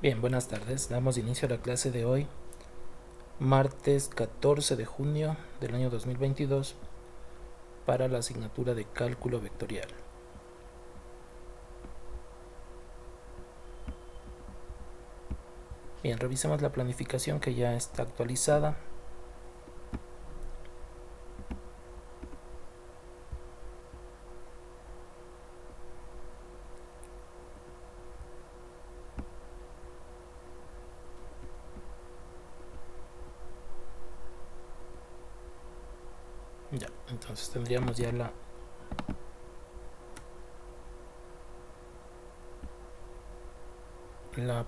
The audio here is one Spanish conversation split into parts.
Bien, buenas tardes. Damos inicio a la clase de hoy, martes 14 de junio del año 2022, para la asignatura de cálculo vectorial. Bien, revisemos la planificación que ya está actualizada. Ya, entonces tendríamos ya la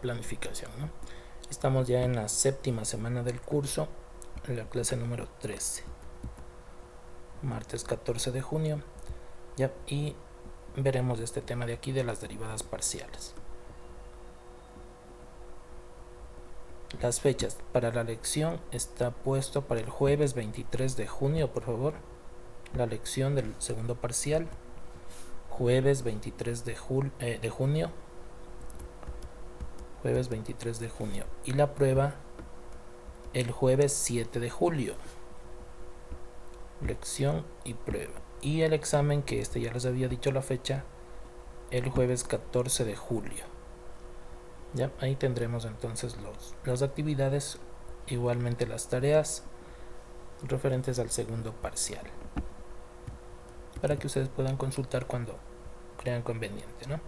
planificación, ¿no? Estamos ya en la séptima semana del curso, en la clase número 13, martes 14 de junio, ya, y veremos este tema de aquí de las derivadas parciales. Las fechas para la lección está puesto para el jueves 23 de junio, por favor. La lección del segundo parcial, jueves 23 de junio, jueves 23 de junio. Y la prueba el jueves 7 de julio. Lección y prueba. Y el examen, que ya les había dicho la fecha, el jueves 14 de julio. Ya, ahí tendremos entonces las actividades, igualmente las tareas referentes al segundo parcial, para que ustedes puedan consultar cuando crean conveniente, ¿no?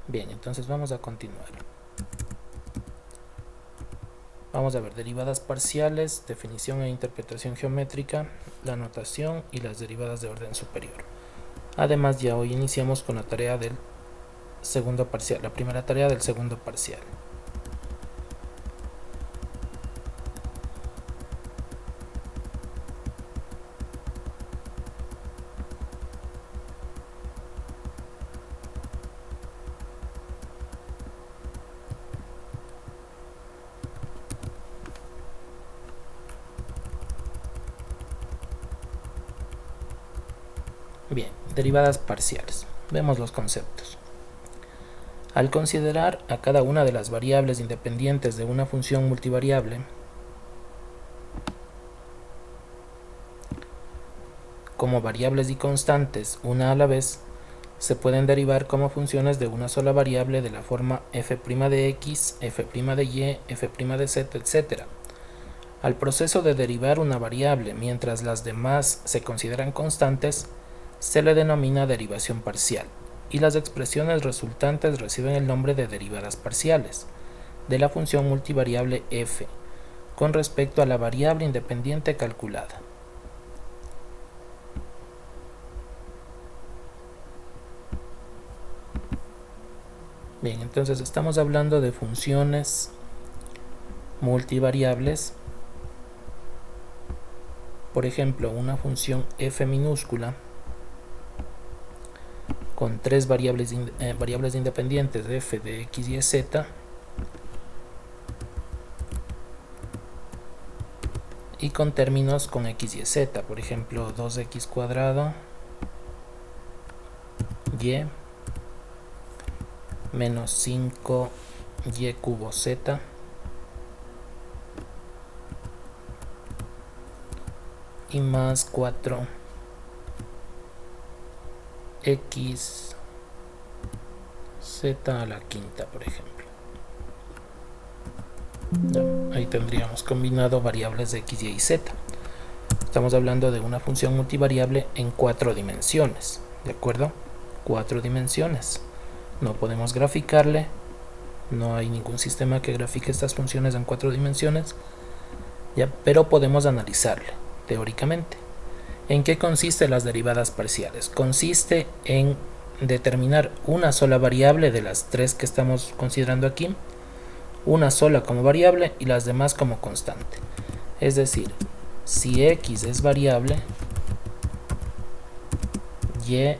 Bien, entonces vamos a continuar. Vamos a ver derivadas parciales, definición e interpretación geométrica, la notación y las derivadas de orden superior. Además, ya hoy iniciamos con la tarea del segundo parcial, la primera tarea del segundo parcial. Bien, derivadas parciales. Vemos los conceptos. Al considerar a cada una de las variables independientes de una función multivariable como variables y constantes una a la vez, se pueden derivar como funciones de una sola variable de la forma f' de x, f' de y, f' de z, etc. Al proceso de derivar una variable mientras las demás se consideran constantes, se le denomina derivación parcial, y las expresiones resultantes reciben el nombre de derivadas parciales de la función multivariable f con respecto a la variable independiente calculada. Bien, entonces estamos hablando de funciones multivariables. Por ejemplo, una función f minúscula con tres variables independientes de f de x y z, y con términos con x y z, por ejemplo 2x cuadrado y menos 5y cubo z y más 4x z a la quinta, por ejemplo. Ya, ahí tendríamos combinado variables de x, y y z. Estamos hablando de una función multivariable en 4 dimensiones, ¿de acuerdo? 4 dimensiones. No podemos graficarle, no hay ningún sistema que grafique estas funciones en 4 dimensiones, ya, pero podemos analizarle teóricamente. ¿En qué consiste las derivadas parciales? Consiste en determinar una sola variable de las 3 que estamos considerando aquí, una sola como variable y las demás como constante. Es decir, si x es variable, y,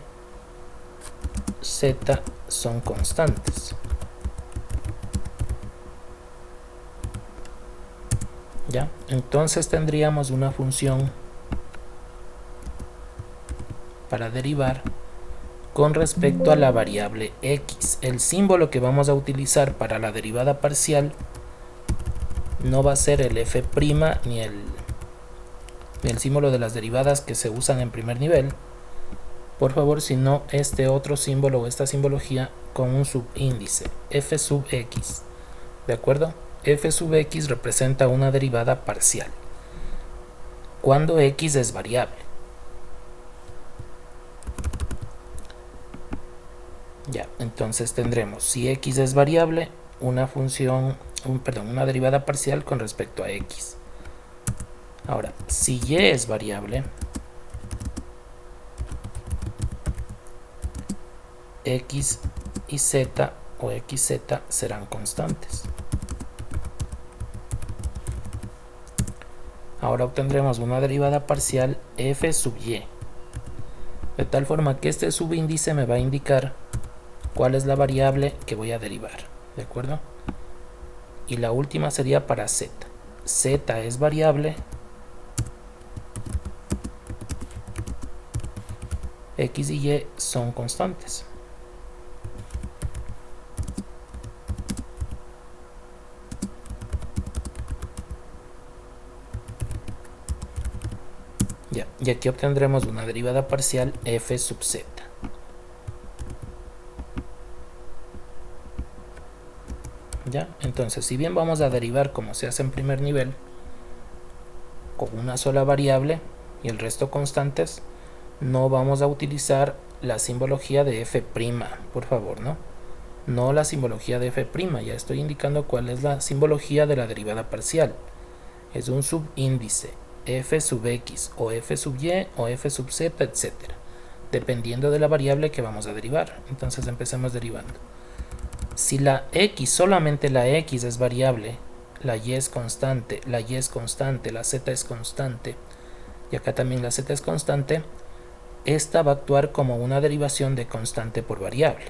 z son constantes. ¿Ya? Entonces tendríamos una función para derivar con respecto a la variable x. El símbolo que vamos a utilizar para la derivada parcial no va a ser el f' ni el símbolo de las derivadas que se usan en primer nivel, por favor, sino este otro símbolo o esta simbología con un subíndice, f sub x. ¿De acuerdo? F sub x representa una derivada parcial cuando x es variable. Ya, entonces tendremos, si x es variable, una derivada parcial con respecto a x. Ahora, si y es variable, x y z o xz serán constantes. Ahora obtendremos una derivada parcial f sub y, de tal forma que este subíndice me va a indicar cuál es la variable que voy a derivar, ¿de acuerdo? Y la última sería para z. Z es variable, x y y son constantes. Ya, y aquí obtendremos una derivada parcial f sub z. Ya, entonces si bien vamos a derivar como se hace en primer nivel, con una sola variable y el resto constantes, no vamos a utilizar la simbología de f', por favor, no la simbología de f', ya estoy indicando cuál es la simbología de la derivada parcial. Es un subíndice, f sub x o f sub y o f sub z, etc., dependiendo de la variable que vamos a derivar. Entonces empecemos derivando. Si la x, solamente la x es variable, la y es constante, la y es constante, la z es constante, y acá también la z es constante, esta va a actuar como una derivación de constante por variable.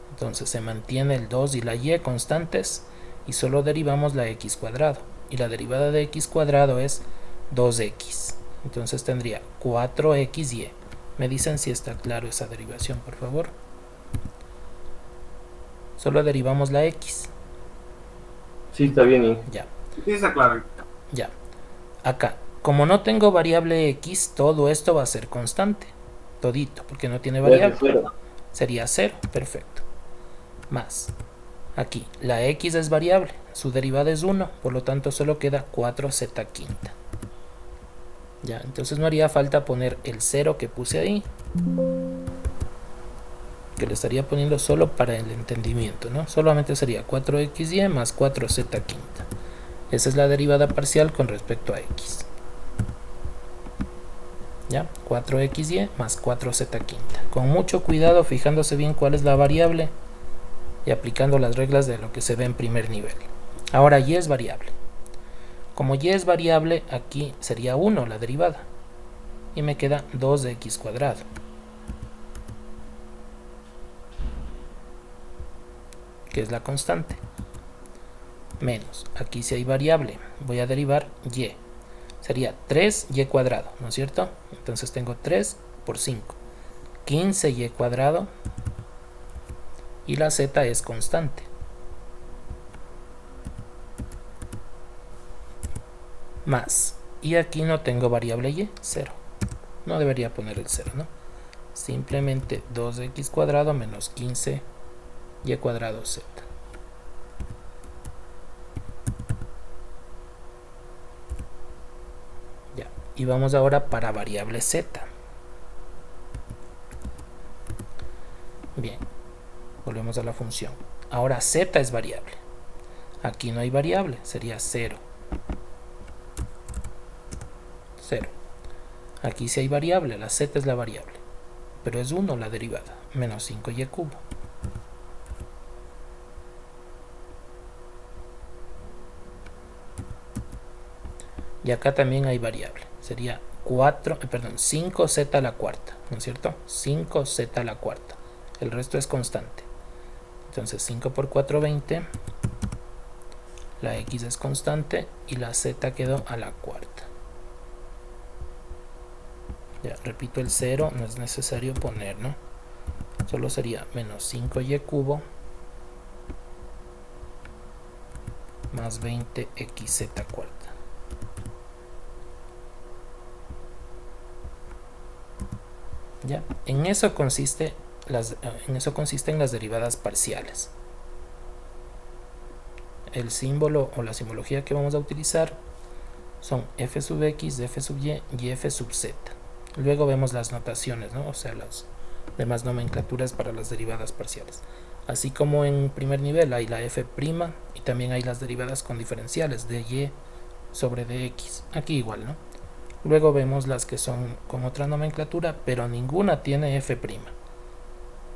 Entonces se mantiene el 2 y la y constantes y solo derivamos la x cuadrado. Y la derivada de x cuadrado es 2x. Entonces tendría 4xy. Me dicen si está claro esa derivación, por favor. Solo derivamos la x. Sí, está bien. Ya. Sí, está claro. Ya. Acá, como no tengo variable x, todo esto va a ser constante. Todito, porque no tiene variable. Sería 0, perfecto. Más. Aquí, la x es variable, su derivada es 1, por lo tanto solo queda 4z quinta. Ya, entonces no haría falta poner el 0 que puse ahí, que le estaría poniendo solo para el entendimiento, solamente sería 4xy más 4z quinta. Esa es la derivada parcial con respecto a x. Ya, 4xy más 4z quinta. Con mucho cuidado, fijándose bien cuál es la variable y aplicando las reglas de lo que se ve en primer nivel. Ahora y es variable. Como y es variable, aquí sería 1 la derivada. Y me queda 2x cuadrado. Que es la constante. Menos, aquí si hay variable, voy a derivar y. Sería 3y cuadrado, ¿no es cierto? Entonces tengo 3 por 5. 15y cuadrado. Y la z es constante. Más. Y aquí no tengo variable y, 0. No debería poner el 0, Simplemente 2x cuadrado menos 15y cuadrado z. Ya. Y vamos ahora para variable z. Bien. Volvemos a la función. Ahora z es variable. Aquí no hay variable, sería 0. 0. Aquí sí hay variable, la z es la variable. Pero es 1 la derivada, menos 5y cubo. Y acá también hay variable. Sería 5z a la cuarta, ¿no es cierto? 5z a la cuarta. El resto es constante. Entonces 5 por 4, 20. La x es constante y la z quedó a la cuarta. Ya, repito el 0, no es necesario poner, solo sería menos 5y cubo más 20xz cuarta. ¿Ya? En eso consisten las derivadas parciales. El símbolo o la simbología que vamos a utilizar son f sub x, f sub y f sub z. Luego vemos las notaciones, ¿no? O sea, las demás nomenclaturas para las derivadas parciales. Así como en primer nivel hay la f' y también hay las derivadas con diferenciales de y sobre dx. Aquí igual, ¿no? Luego vemos las que son con otra nomenclatura, pero ninguna tiene f'.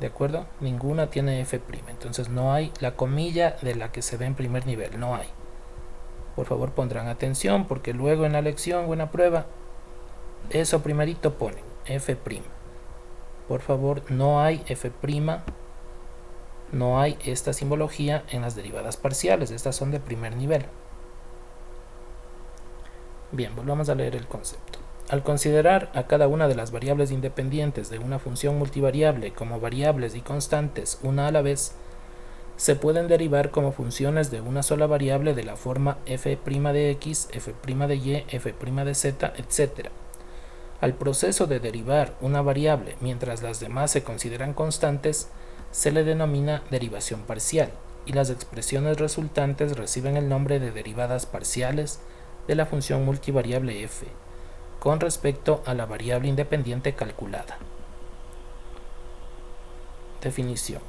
¿De acuerdo? Ninguna tiene f'. Entonces no hay la comilla de la que se ve en primer nivel, no hay. Por favor pondrán atención porque luego en la lección o en la prueba, eso primerito ponen f'. Por favor, no hay f', no hay esta simbología en las derivadas parciales, estas son de primer nivel. Bien, volvamos a leer el concepto. Al considerar a cada una de las variables independientes de una función multivariable como variables y constantes una a la vez, se pueden derivar como funciones de una sola variable de la forma f' de x, f' de y, f' de z, etc. Al proceso de derivar una variable mientras las demás se consideran constantes, se le denomina derivación parcial, y las expresiones resultantes reciben el nombre de derivadas parciales de la función multivariable f, con respecto a la variable independiente calculada. Definición.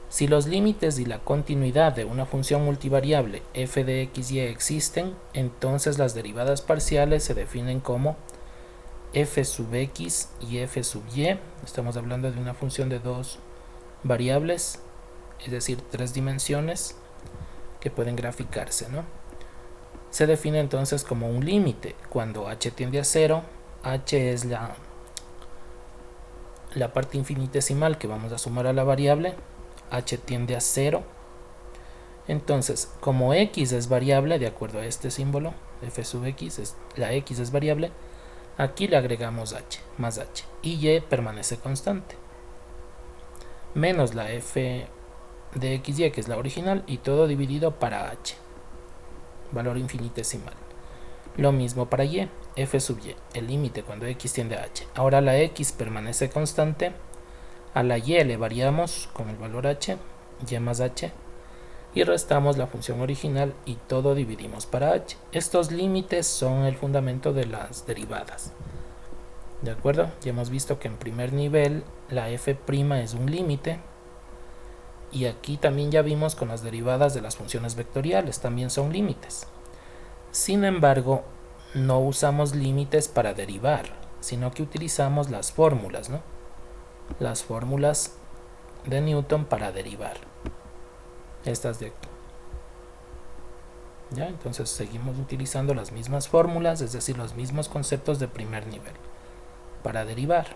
Si los límites y la continuidad de una función multivariable f de x y existen, entonces las derivadas parciales se definen como f sub x y f sub y. Estamos hablando de una función de dos variables, es decir, 3 dimensiones que pueden graficarse, ¿no? Se define entonces como un límite cuando h tiende a 0, h es la parte infinitesimal que vamos a sumar a la variable, h tiende a 0. Entonces, como x es variable, de acuerdo a este símbolo, f sub x, la x es variable, aquí le agregamos h, más h, y y permanece constante, menos la f de xy, que es la original, y todo dividido para h, valor infinitesimal. Lo mismo para y, f sub y, el límite cuando x tiende a h. Ahora la x permanece constante, a la y le variamos con el valor h, y más h, y restamos la función original y todo dividimos para h. Estos límites son el fundamento de las derivadas. ¿De acuerdo? Ya hemos visto que en primer nivel la f' es un límite, y aquí también ya vimos con las derivadas de las funciones vectoriales, también son límites. Sin embargo, no usamos límites para derivar, sino que utilizamos las fórmulas, ¿no? Las fórmulas de Newton para derivar. Estas de aquí. ¿Ya? Entonces seguimos utilizando las mismas fórmulas, es decir, los mismos conceptos de primer nivel para derivar.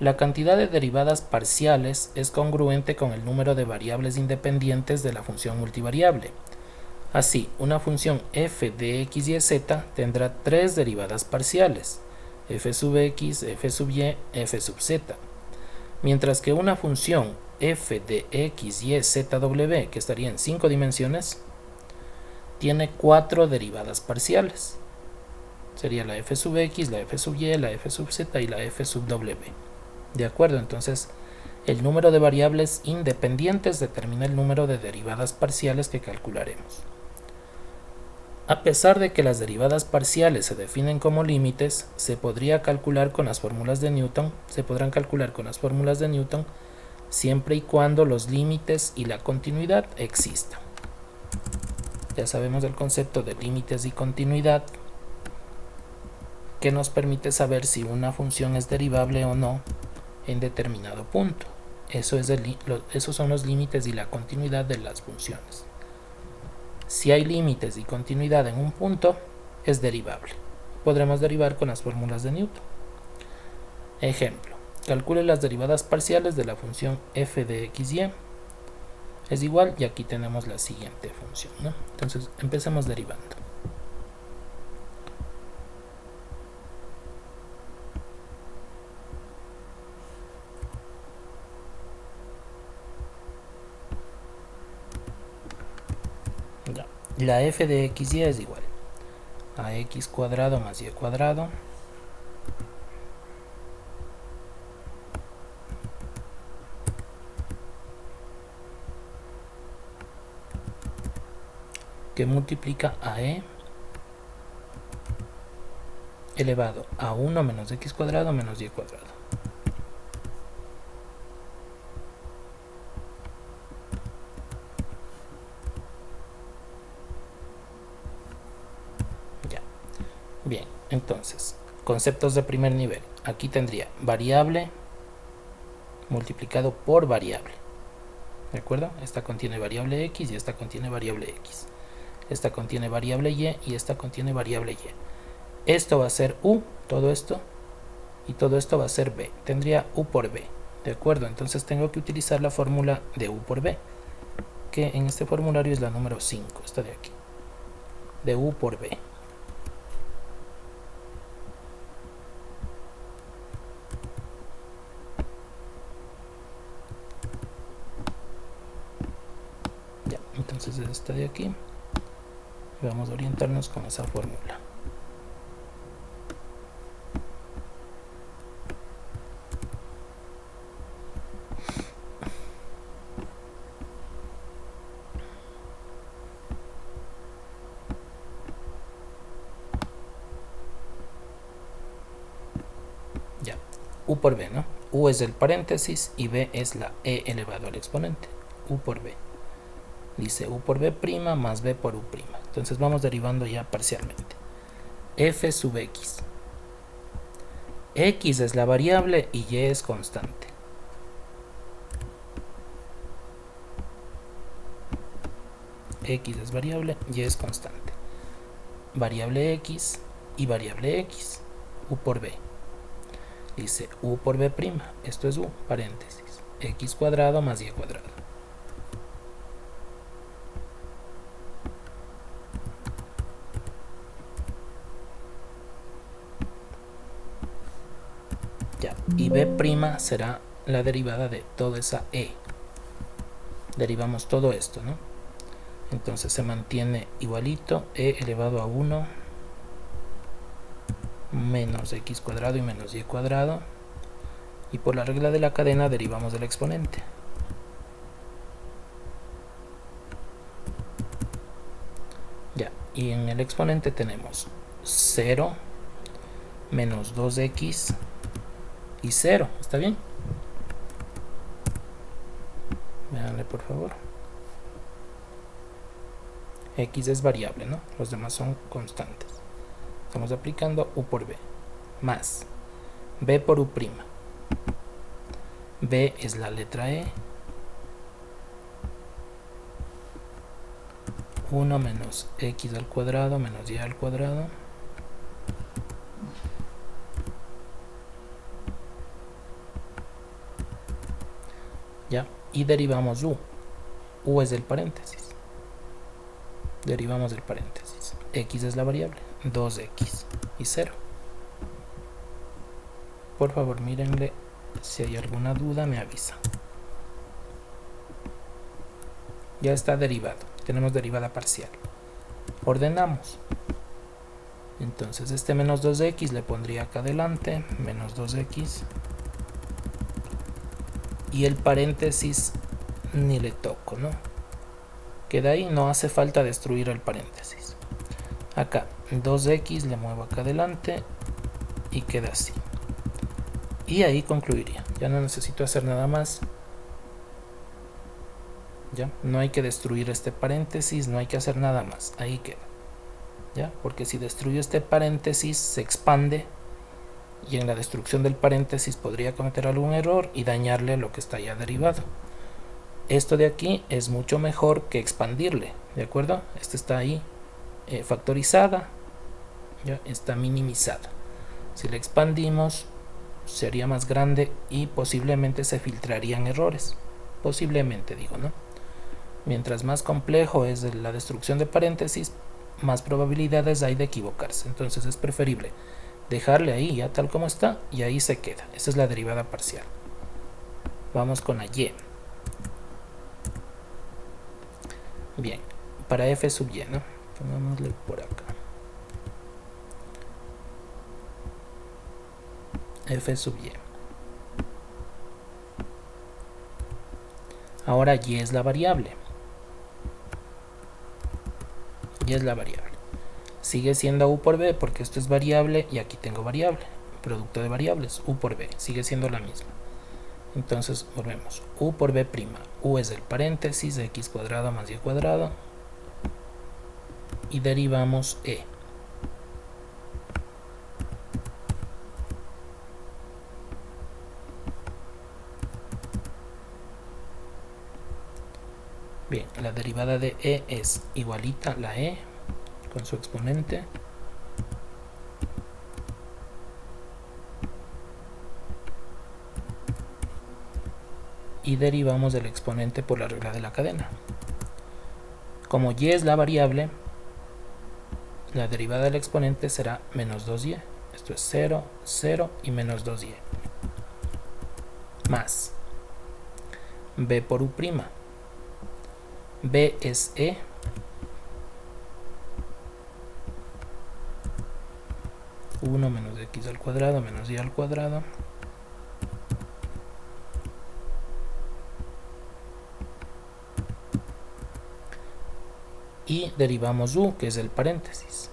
La cantidad de derivadas parciales es congruente con el número de variables independientes de la función multivariable. Así, una función f de x y z tendrá 3 derivadas parciales, f sub x, f sub y, f sub z, mientras que una función f de x, y, z, w, que estaría en 5 dimensiones, tiene 4 derivadas parciales. Sería la f sub x, la f sub y, la f sub z y la f sub w. ¿De acuerdo? Entonces, el número de variables independientes determina el número de derivadas parciales que calcularemos. A pesar de que las derivadas parciales se definen como límites, se podrán calcular con las fórmulas de Newton, siempre y cuando los límites y la continuidad existan. Ya sabemos el concepto de límites y continuidad, que nos permite saber si una función es derivable o no en determinado punto. Esos son los límites y la continuidad de las funciones. Si hay límites y continuidad en un punto, es derivable. Podremos derivar con las fórmulas de Newton. Ejemplo, calcule las derivadas parciales de la función f de x y. Es igual, y aquí tenemos la siguiente función, ¿no? Entonces, empecemos derivando. La f de xy es igual a x cuadrado más y cuadrado que multiplica a e elevado a 1 menos x cuadrado menos y cuadrado. Ya. Bien, entonces, conceptos de primer nivel. Aquí tendría variable multiplicado por variable. ¿De acuerdo? Esta contiene variable x y esta contiene variable x. Esta contiene variable y y esta contiene variable y. Esto va a ser u, todo esto, y todo esto va a ser b. Tendría u por b. ¿De acuerdo? Entonces tengo que utilizar la fórmula de u por b, que en este formulario es la número 5, esta de aquí. De u por b. Ya, entonces es esta de aquí. Vamos a orientarnos con esa fórmula. Ya, u por b, ¿no? U es el paréntesis y b es la e elevado al exponente. U por b. Dice u por b' más b por u'. Entonces vamos derivando ya parcialmente. F sub x. X es la variable y y es constante. X es variable, y es constante. Variable x y variable x. U por b. Dice u por b'. Esto es u, paréntesis. X cuadrado más y cuadrado. Ya, y b' será la derivada de toda esa e. Derivamos todo esto, ¿no? Entonces se mantiene igualito, e elevado a 1 menos x cuadrado y menos y cuadrado. Y por la regla de la cadena derivamos del exponente. Ya, y en el exponente tenemos 0 menos 2x y 0, ¿está bien? Véanle por favor. X es variable, ¿no? Los demás son constantes. Estamos aplicando u por b más b por u'. B es la letra e. 1 menos x al cuadrado menos y al cuadrado. Ya, y derivamos u. U es del paréntesis. Derivamos del paréntesis. X es la variable. 2x y 0. Por favor, mírenle. Si hay alguna duda, me avisa. Ya está derivado. Tenemos derivada parcial. Ordenamos. Entonces este menos 2x le pondría acá adelante. Menos 2x. Y el paréntesis ni le toco, ¿no? Queda ahí, no hace falta destruir el paréntesis. Acá 2x le muevo acá adelante y queda así. Y ahí concluiría. Ya no necesito hacer nada más. Ya, no hay que destruir este paréntesis, no hay que hacer nada más. Ahí queda. Ya, porque si destruyo este paréntesis se expande y en la destrucción del paréntesis podría cometer algún error y dañarle lo que está ya derivado. Esto de aquí es mucho mejor que expandirle, ¿de acuerdo? Esta está ahí factorizada, ya está minimizada. Si le expandimos sería más grande y posiblemente se filtrarían errores. Posiblemente, digo, ¿no? Mientras más complejo es la destrucción de paréntesis, más probabilidades hay de equivocarse. Entonces es preferible dejarle ahí ya tal como está y ahí se queda. Esa es la derivada parcial. Vamos con la y. Bien, para f sub y, ¿no? Pongámosle por acá. F sub y. Ahora y es la variable. Y es la variable. Sigue siendo u por b porque esto es variable y aquí tengo variable. Producto de variables, u por b. Sigue siendo la misma. Entonces volvemos. U por b'. U es el paréntesis de x cuadrado más y cuadrado. Y derivamos e. Bien, la derivada de e es igualita a la e con su exponente. Y derivamos del exponente por la regla de la cadena. Como y es la variable, la derivada del exponente será menos 2y. Esto es 0, 0 y menos 2y. Más b por u'. B es e. Uno menos x al cuadrado menos y al cuadrado. Y derivamos u, que es el paréntesis.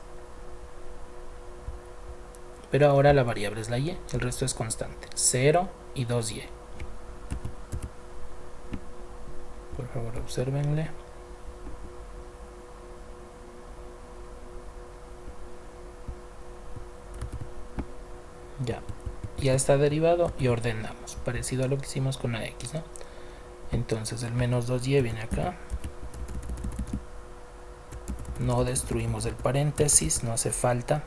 Pero ahora la variable es la y, el resto es constante. 0 y 2y. Por favor, obsérvenle. Ya está derivado y ordenamos, parecido a lo que hicimos con la x, ¿no? Entonces el menos 2y viene acá. No destruimos el paréntesis, no hace falta.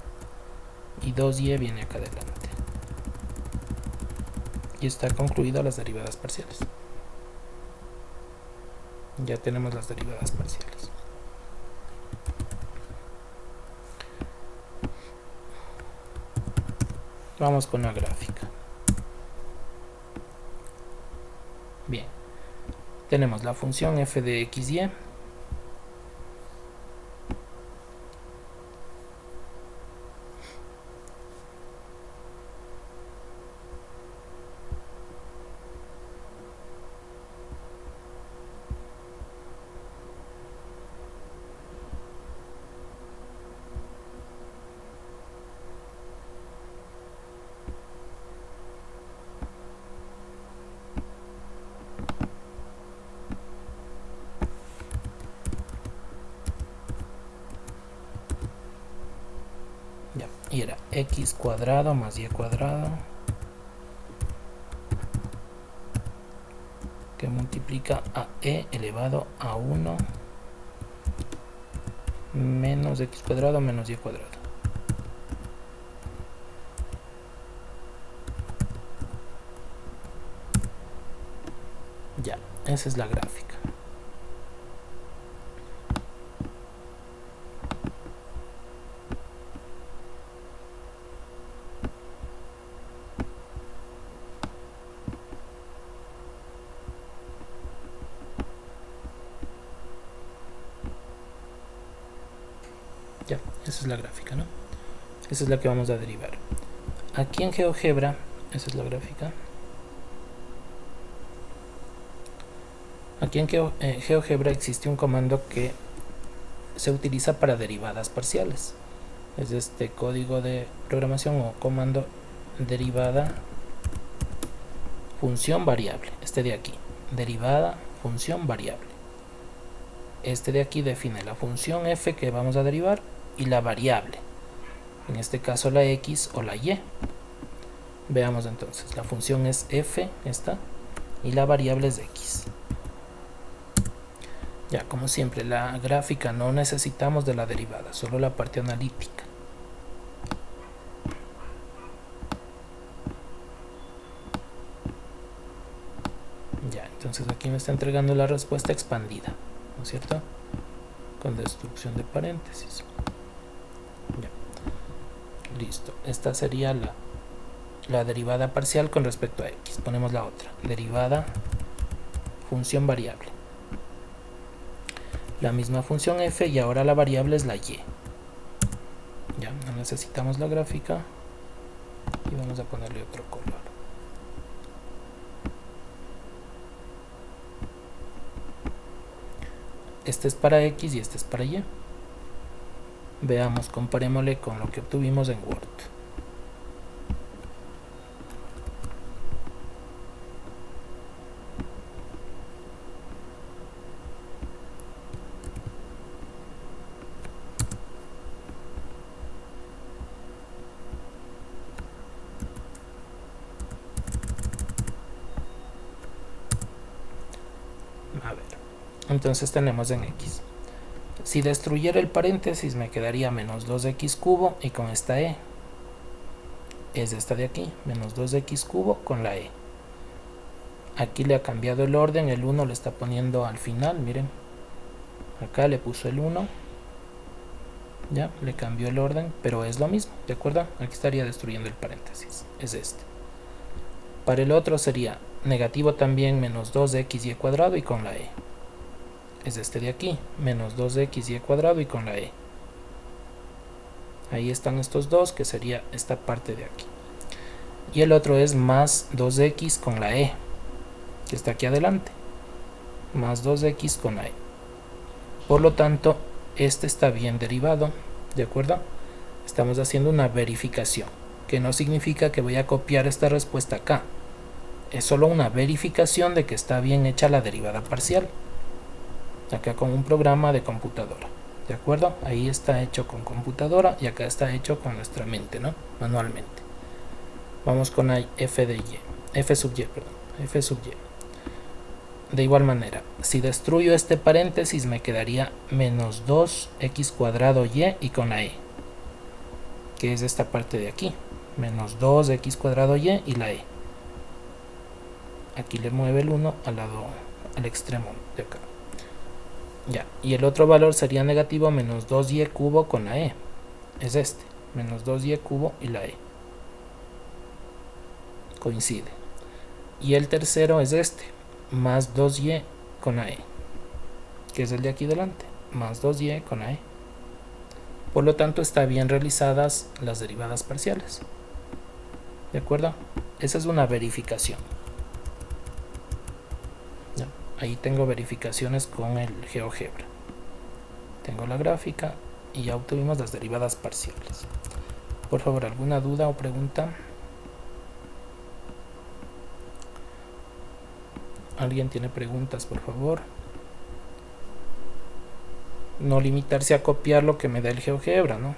Y 2y viene acá adelante. Y está concluido las derivadas parciales. Ya tenemos las derivadas parciales. Vamos con la gráfica. Bien. Tenemos la función f de x, y. Y era x cuadrado más y cuadrado que multiplica a e elevado a 1 menos x cuadrado menos y cuadrado. Ya, esa es la gráfica. Ya, esa es la gráfica, ¿no? Esa es la que vamos a derivar. Aquí en GeoGebra, esa es la gráfica. Aquí en GeoGebra existe un comando que se utiliza para derivadas parciales. Es este código de programación o comando derivada función variable. Este de aquí, derivada función variable. Este de aquí define la función f que vamos a derivar y la variable, en este caso la x o la y. Veamos entonces, la función es f, esta, y la variable es x. Ya, como siempre, la gráfica no necesitamos de la derivada, solo la parte analítica. Ya, entonces aquí me está entregando la respuesta expandida, ¿no es cierto? Con destrucción de paréntesis. Ya. Listo, esta sería la derivada parcial con respecto a x. Ponemos la otra, derivada función variable. la misma función f y ahora la variable es la y. Ya, no necesitamos la gráfica y vamos a ponerle otro color. Este es para X y este es para Y. Veamos, comparémosle con lo que obtuvimos en Word. A ver, entonces tenemos en X. Si destruyera el paréntesis me quedaría menos 2x cubo y con esta e. Es esta de aquí, menos 2x cubo con la e. Aquí le ha cambiado el orden, el 1 le está poniendo al final, miren. Acá le puso el 1. Ya, le cambió el orden, pero es lo mismo, ¿de acuerdo? Aquí estaría destruyendo el paréntesis, es este. Para el otro sería negativo también menos 2xy cuadrado y con la e. Es este de aquí, menos 2xy cuadrado y con la e. Ahí están estos dos, que sería esta parte de aquí. Y el otro es más 2x con la e, que está aquí adelante. Más 2x con la e. Por lo tanto, este está bien derivado, ¿de acuerdo? Estamos haciendo una verificación, que no significa que voy a copiar esta respuesta acá. Es solo una verificación de que está bien hecha la derivada parcial. Acá con un programa de computadora, ¿de acuerdo? Ahí está hecho con computadora y acá está hecho con nuestra mente, ¿no? Manualmente. Vamos con f de y, f sub y, perdón, f sub y. De igual manera, si destruyo este paréntesis me quedaría menos 2x cuadrado y con la e, que es esta parte de aquí, menos 2x cuadrado y la e. Aquí le mueve el 1 al extremo de acá. Ya, y el otro valor sería negativo menos 2y cubo con la e. Es este, menos 2y cubo y la e. Coincide. Y el tercero es este, más 2y con la e, que es el de aquí delante, más 2y con la e. Por lo tanto, está bien realizadas las derivadas parciales. ¿De acuerdo? Esa es una verificación. Ya, ahí tengo verificaciones con el GeoGebra. Tengo la gráfica y ya obtuvimos las derivadas parciales. Por favor, ¿alguna duda o pregunta? ¿Alguien tiene preguntas, por favor? No limitarse a copiar lo que me da el GeoGebra, ¿no?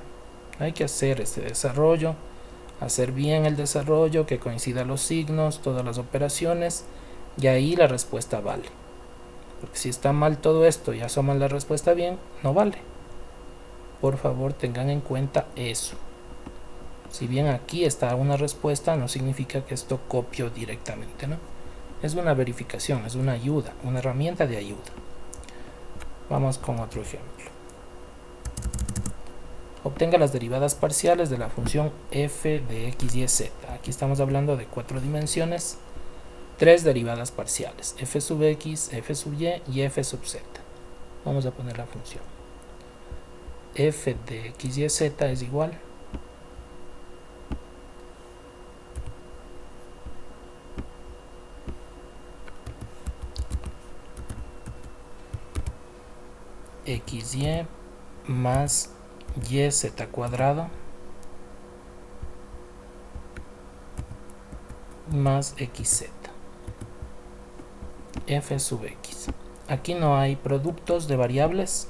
Hay que hacer este desarrollo, hacer bien el desarrollo, que coincidan los signos, todas las operaciones, y ahí la respuesta vale. Porque si está mal todo esto y asoman la respuesta bien, no vale. Por favor, tengan en cuenta eso. Si bien aquí está una respuesta, no significa que esto copio directamente, ¿no? Es una verificación, es una ayuda, una herramienta de ayuda. Vamos con otro ejemplo. Obtenga las derivadas parciales de la función f de x, y, z. Aquí estamos hablando de 4 dimensiones, 3 derivadas parciales, f sub x, f sub y f sub z. Vamos a poner la función. F de x, y, z es igual xy más yz cuadrado más xz, f sub x. Aquí no hay productos de variables,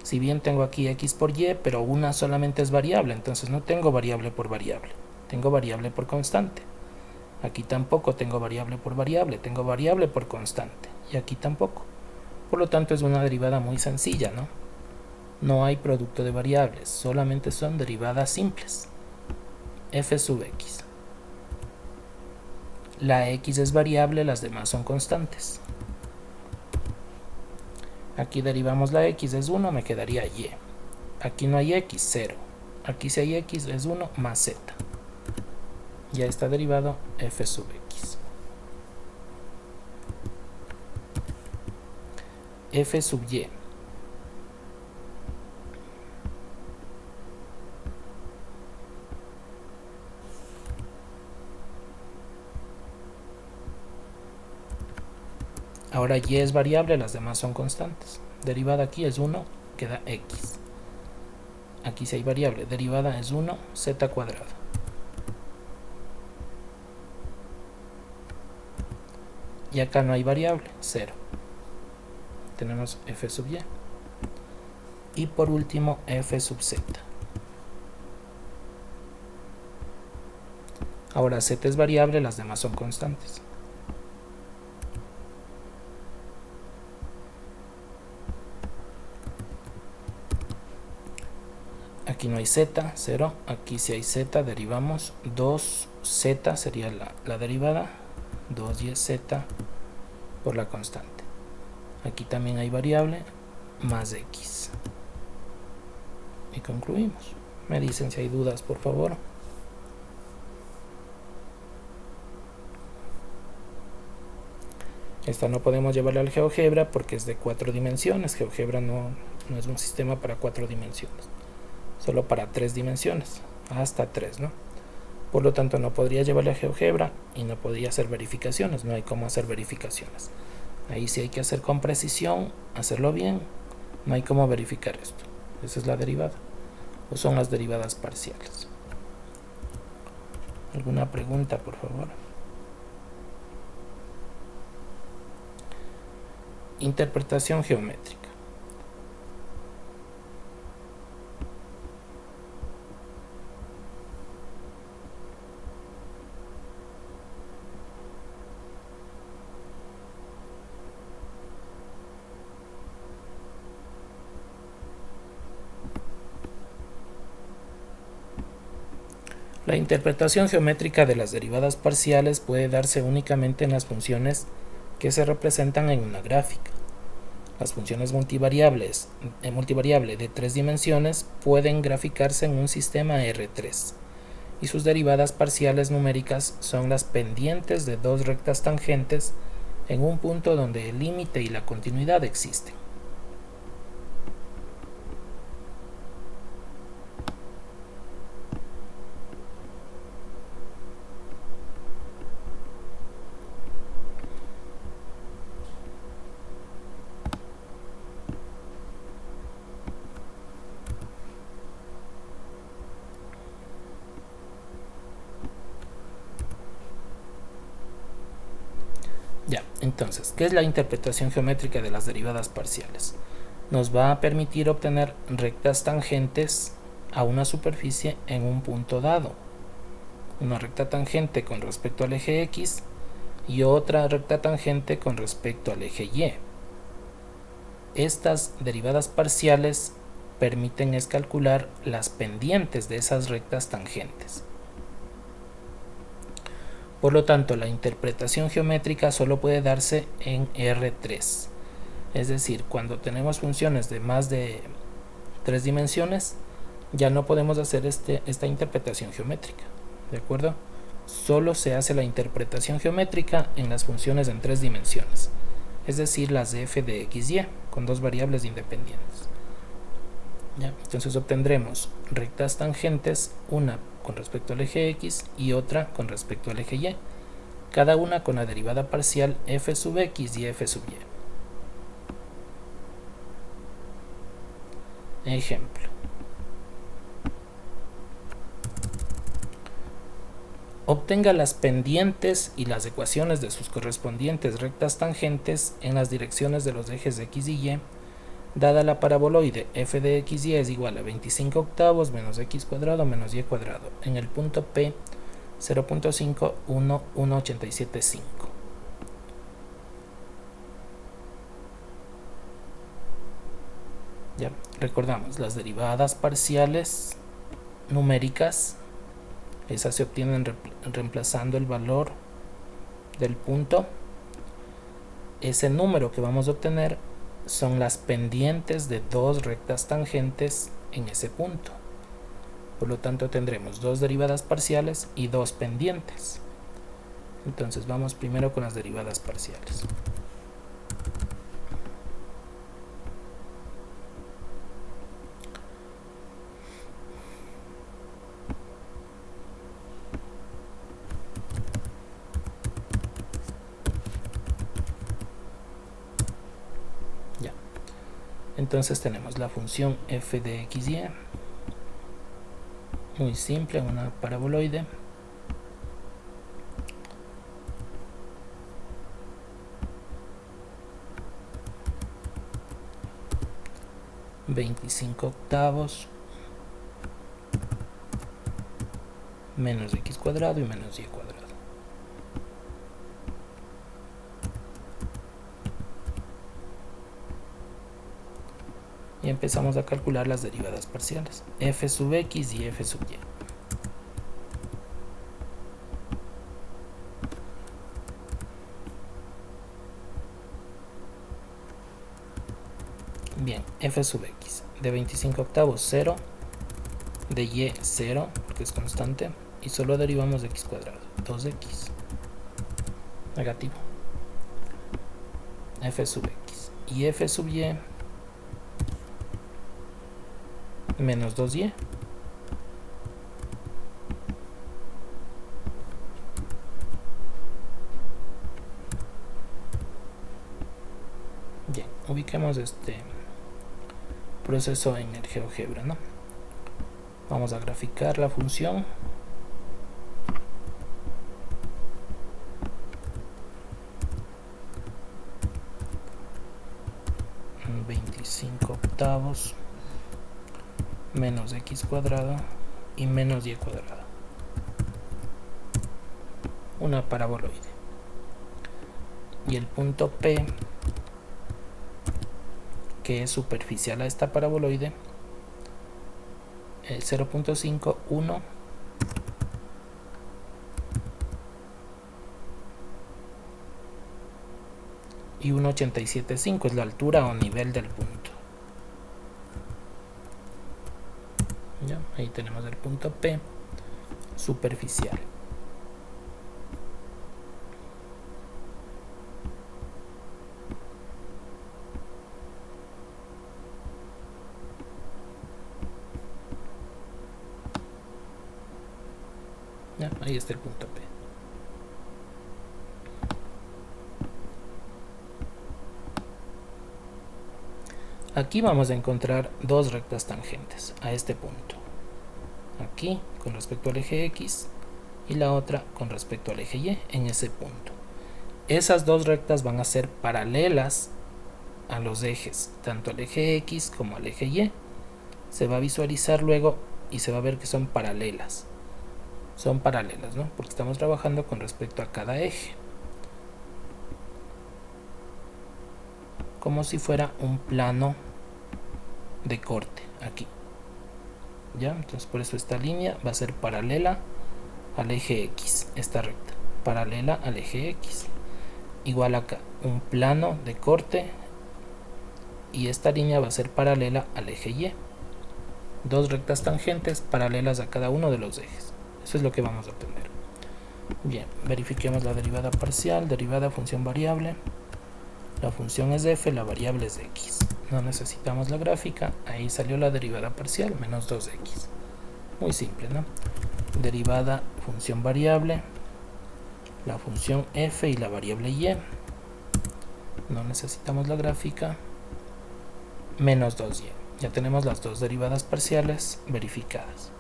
si bien tengo aquí x por y, pero una solamente es variable, entonces no tengo variable por variable, tengo variable por constante. Aquí tampoco tengo variable por variable, tengo variable por constante, y aquí tampoco. Por lo tanto es una derivada muy sencilla, ¿no? No hay producto de variables, solamente son derivadas simples. F sub x. La x es variable, las demás son constantes. Aquí derivamos la x, es 1, me quedaría y. Aquí no hay x, 0. Aquí si hay x, es 1 más z. Ya está derivado f sub x. F sub y. Ahora y es variable, las demás son constantes. Derivada aquí es 1, queda x. Aquí sí hay variable, derivada es 1, z cuadrado. Y acá no hay variable, 0. Tenemos f sub y. Y por último f sub z. Ahora z es variable, las demás son constantes. Aquí no hay z, 0. Aquí sí hay z, derivamos 2z sería la derivada, 2yz por la constante. Aquí también hay variable más x. Y concluimos. Me dicen si hay dudas, por favor. Esta no podemos llevarla al GeoGebra porque es de 4 dimensiones. GeoGebra no es un sistema para 4 dimensiones, solo para 3 dimensiones, hasta 3, ¿no? Por lo tanto no podría llevarle a GeoGebra y no podría hacer verificaciones, no hay cómo hacer verificaciones. Ahí sí hay que hacer con precisión, hacerlo bien, no hay cómo verificar esto. Esa es la derivada, o son las derivadas parciales. ¿Alguna pregunta, por favor? Interpretación geométrica. La interpretación geométrica de las derivadas parciales puede darse únicamente en las funciones que se representan en una gráfica. Las funciones multivariable de 3 dimensiones pueden graficarse en un sistema R3 y sus derivadas parciales numéricas son las pendientes de dos rectas tangentes en un punto donde el límite y la continuidad existen. Ya, entonces, ¿qué es la interpretación geométrica de las derivadas parciales? Nos va a permitir obtener rectas tangentes a una superficie en un punto dado. Una recta tangente con respecto al eje X y otra recta tangente con respecto al eje Y. Estas derivadas parciales permiten calcular las pendientes de esas rectas tangentes. Por lo tanto, la interpretación geométrica solo puede darse en R3. Es decir, cuando tenemos funciones de más de 3 dimensiones, ya no podemos hacer esta interpretación geométrica. ¿De acuerdo? Solo se hace la interpretación geométrica en las funciones en 3 dimensiones. Es decir, las de f de x, y, con dos variables independientes. ¿Ya? Entonces obtendremos rectas tangentes, una con respecto al eje X y otra con respecto al eje Y, cada una con la derivada parcial f sub X y f sub Y. Ejemplo. Obtenga las pendientes y las ecuaciones de sus correspondientes rectas tangentes en las direcciones de los ejes X y Y, dada la paraboloide f de x y es igual a 25 octavos menos x cuadrado menos y cuadrado en el punto P 0.51187,5. Ya, recordamos, las derivadas parciales numéricas, esas se obtienen reemplazando el valor del punto. Ese número que vamos a obtener son las pendientes de dos rectas tangentes en ese punto. Por lo tanto tendremos dos derivadas parciales y dos pendientes. Entonces vamos primero con las derivadas parciales. Entonces tenemos la función f de x, y, muy simple, una paraboloide. (25/8) menos x cuadrado y menos y cuadrado. Y empezamos a calcular las derivadas parciales, f sub x y f sub y. Bien, f sub x de 25/8, 0, de y 0, porque es constante, y solo derivamos de x cuadrado, 2x, negativo. F sub x y f sub y menos 2y. Bien, ubiquemos este proceso en el GeoGebra, ¿no? Vamos a graficar la función. (25/8) menos x cuadrado y menos y cuadrado, una paraboloide, y el punto P, que es superficial a esta paraboloide, el 0.5, 1 y 1,87,5 es la altura o nivel del punto. ¿Ya? Ahí tenemos el punto P superficial. ¿Ya? Ahí está el punto P. Aquí vamos a encontrar dos rectas tangentes a este punto. Aquí con respecto al eje X y la otra con respecto al eje Y en ese punto. Esas dos rectas van a ser paralelas a los ejes, tanto al eje X como al eje Y. Se va a visualizar luego y se va a ver que son paralelas. Son paralelas, ¿no? Porque estamos trabajando con respecto a cada eje. Como si fuera un plano de corte aquí. ¿Ya? Entonces por eso esta línea va a ser paralela al eje X, esta recta, paralela al eje X. Igual acá, un plano de corte y esta línea va a ser paralela al eje Y. Dos rectas tangentes paralelas a cada uno de los ejes. Eso es lo que vamos a obtener. Bien, verifiquemos la derivada parcial, derivada función variable. La función es de f, la variable es de x. No necesitamos la gráfica, ahí salió la derivada parcial, menos 2x. Muy simple, ¿no? Derivada función variable, la función f y la variable y. No necesitamos la gráfica, menos 2y. Ya tenemos las dos derivadas parciales verificadas.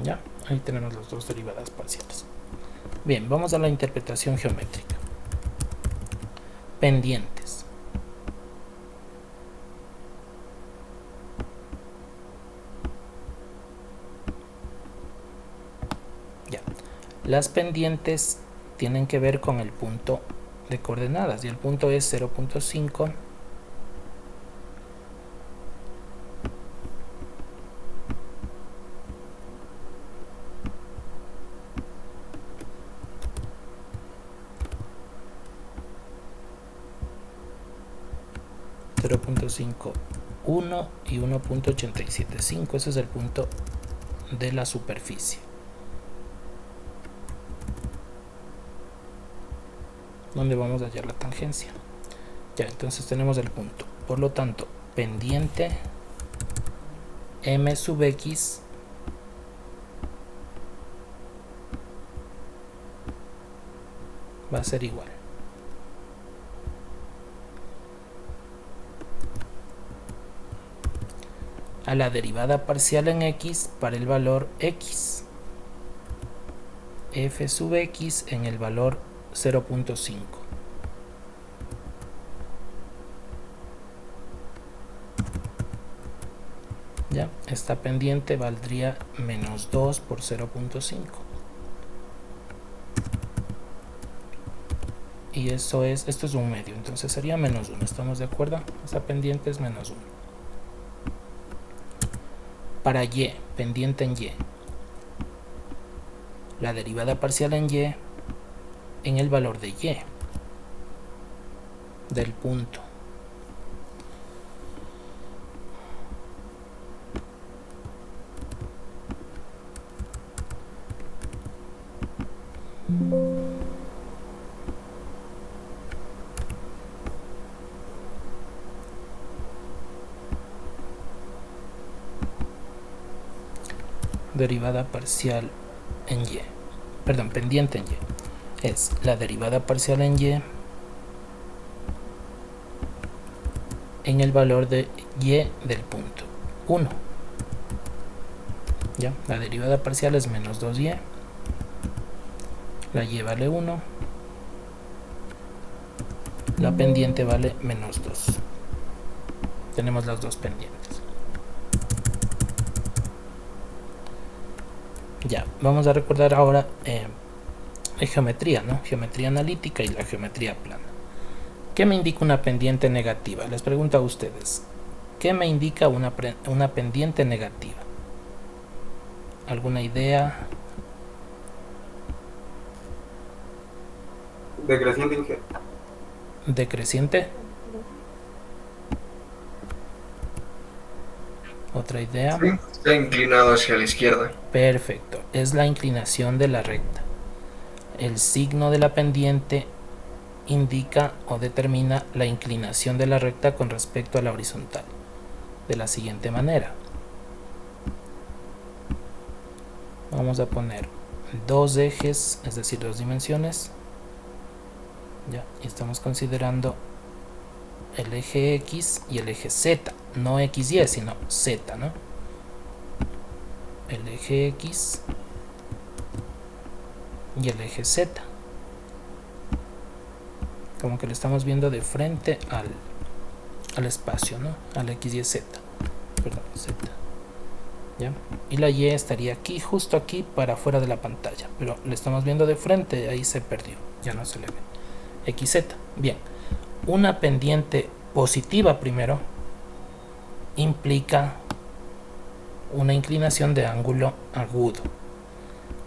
Ya, ahí tenemos las dos derivadas parciales. Bien, vamos a la interpretación geométrica. Pendientes. Las pendientes tienen que ver con el punto de coordenadas y el punto es 0.5 0.51 y 1.875. ese es el punto de la superficie donde vamos a hallar la tangencia. Ya, entonces tenemos el punto, por lo tanto pendiente m sub x va a ser igual a la derivada parcial en x para el valor x, f sub x en el valor 0.5. ya, esta pendiente valdría menos 2 por 0.5 y esto es un medio, entonces sería menos 1. ¿Estamos de acuerdo? Esta pendiente es menos 1. Para y, pendiente en y, la derivada parcial en y en el valor de y del punto. Derivada parcial en y, perdón, pendiente en y, es la derivada parcial en y en el valor de y del punto 1. ya, la derivada parcial es menos 2y, la y vale 1, la pendiente vale menos 2. Tenemos las dos pendientes. Ya, vamos a recordar ahora geometría, ¿no? Geometría analítica y la geometría plana. ¿Qué me indica una pendiente negativa? Les pregunto a ustedes, ¿qué me indica una pendiente negativa? ¿Alguna idea? Decreciente, Inge. ¿Decreciente? ¿Otra idea? Sí, está inclinado hacia la izquierda. Perfecto, es la inclinación de la recta. El signo de la pendiente indica o determina la inclinación de la recta con respecto a la horizontal de la siguiente manera. Vamos a poner dos ejes, es decir, dos dimensiones. Ya, y estamos considerando el eje X y el eje Z, no XY, sino Z, ¿no? El eje X y el eje Z. Como que lo estamos viendo de frente al espacio, ¿no? Al X y Z. Perdón, Z. ¿Ya? Y la Y estaría aquí, justo aquí, para afuera de la pantalla. Pero lo estamos viendo de frente, ahí se perdió. Ya no se le ve. XZ. Bien. Una pendiente positiva primero implica una inclinación de ángulo agudo.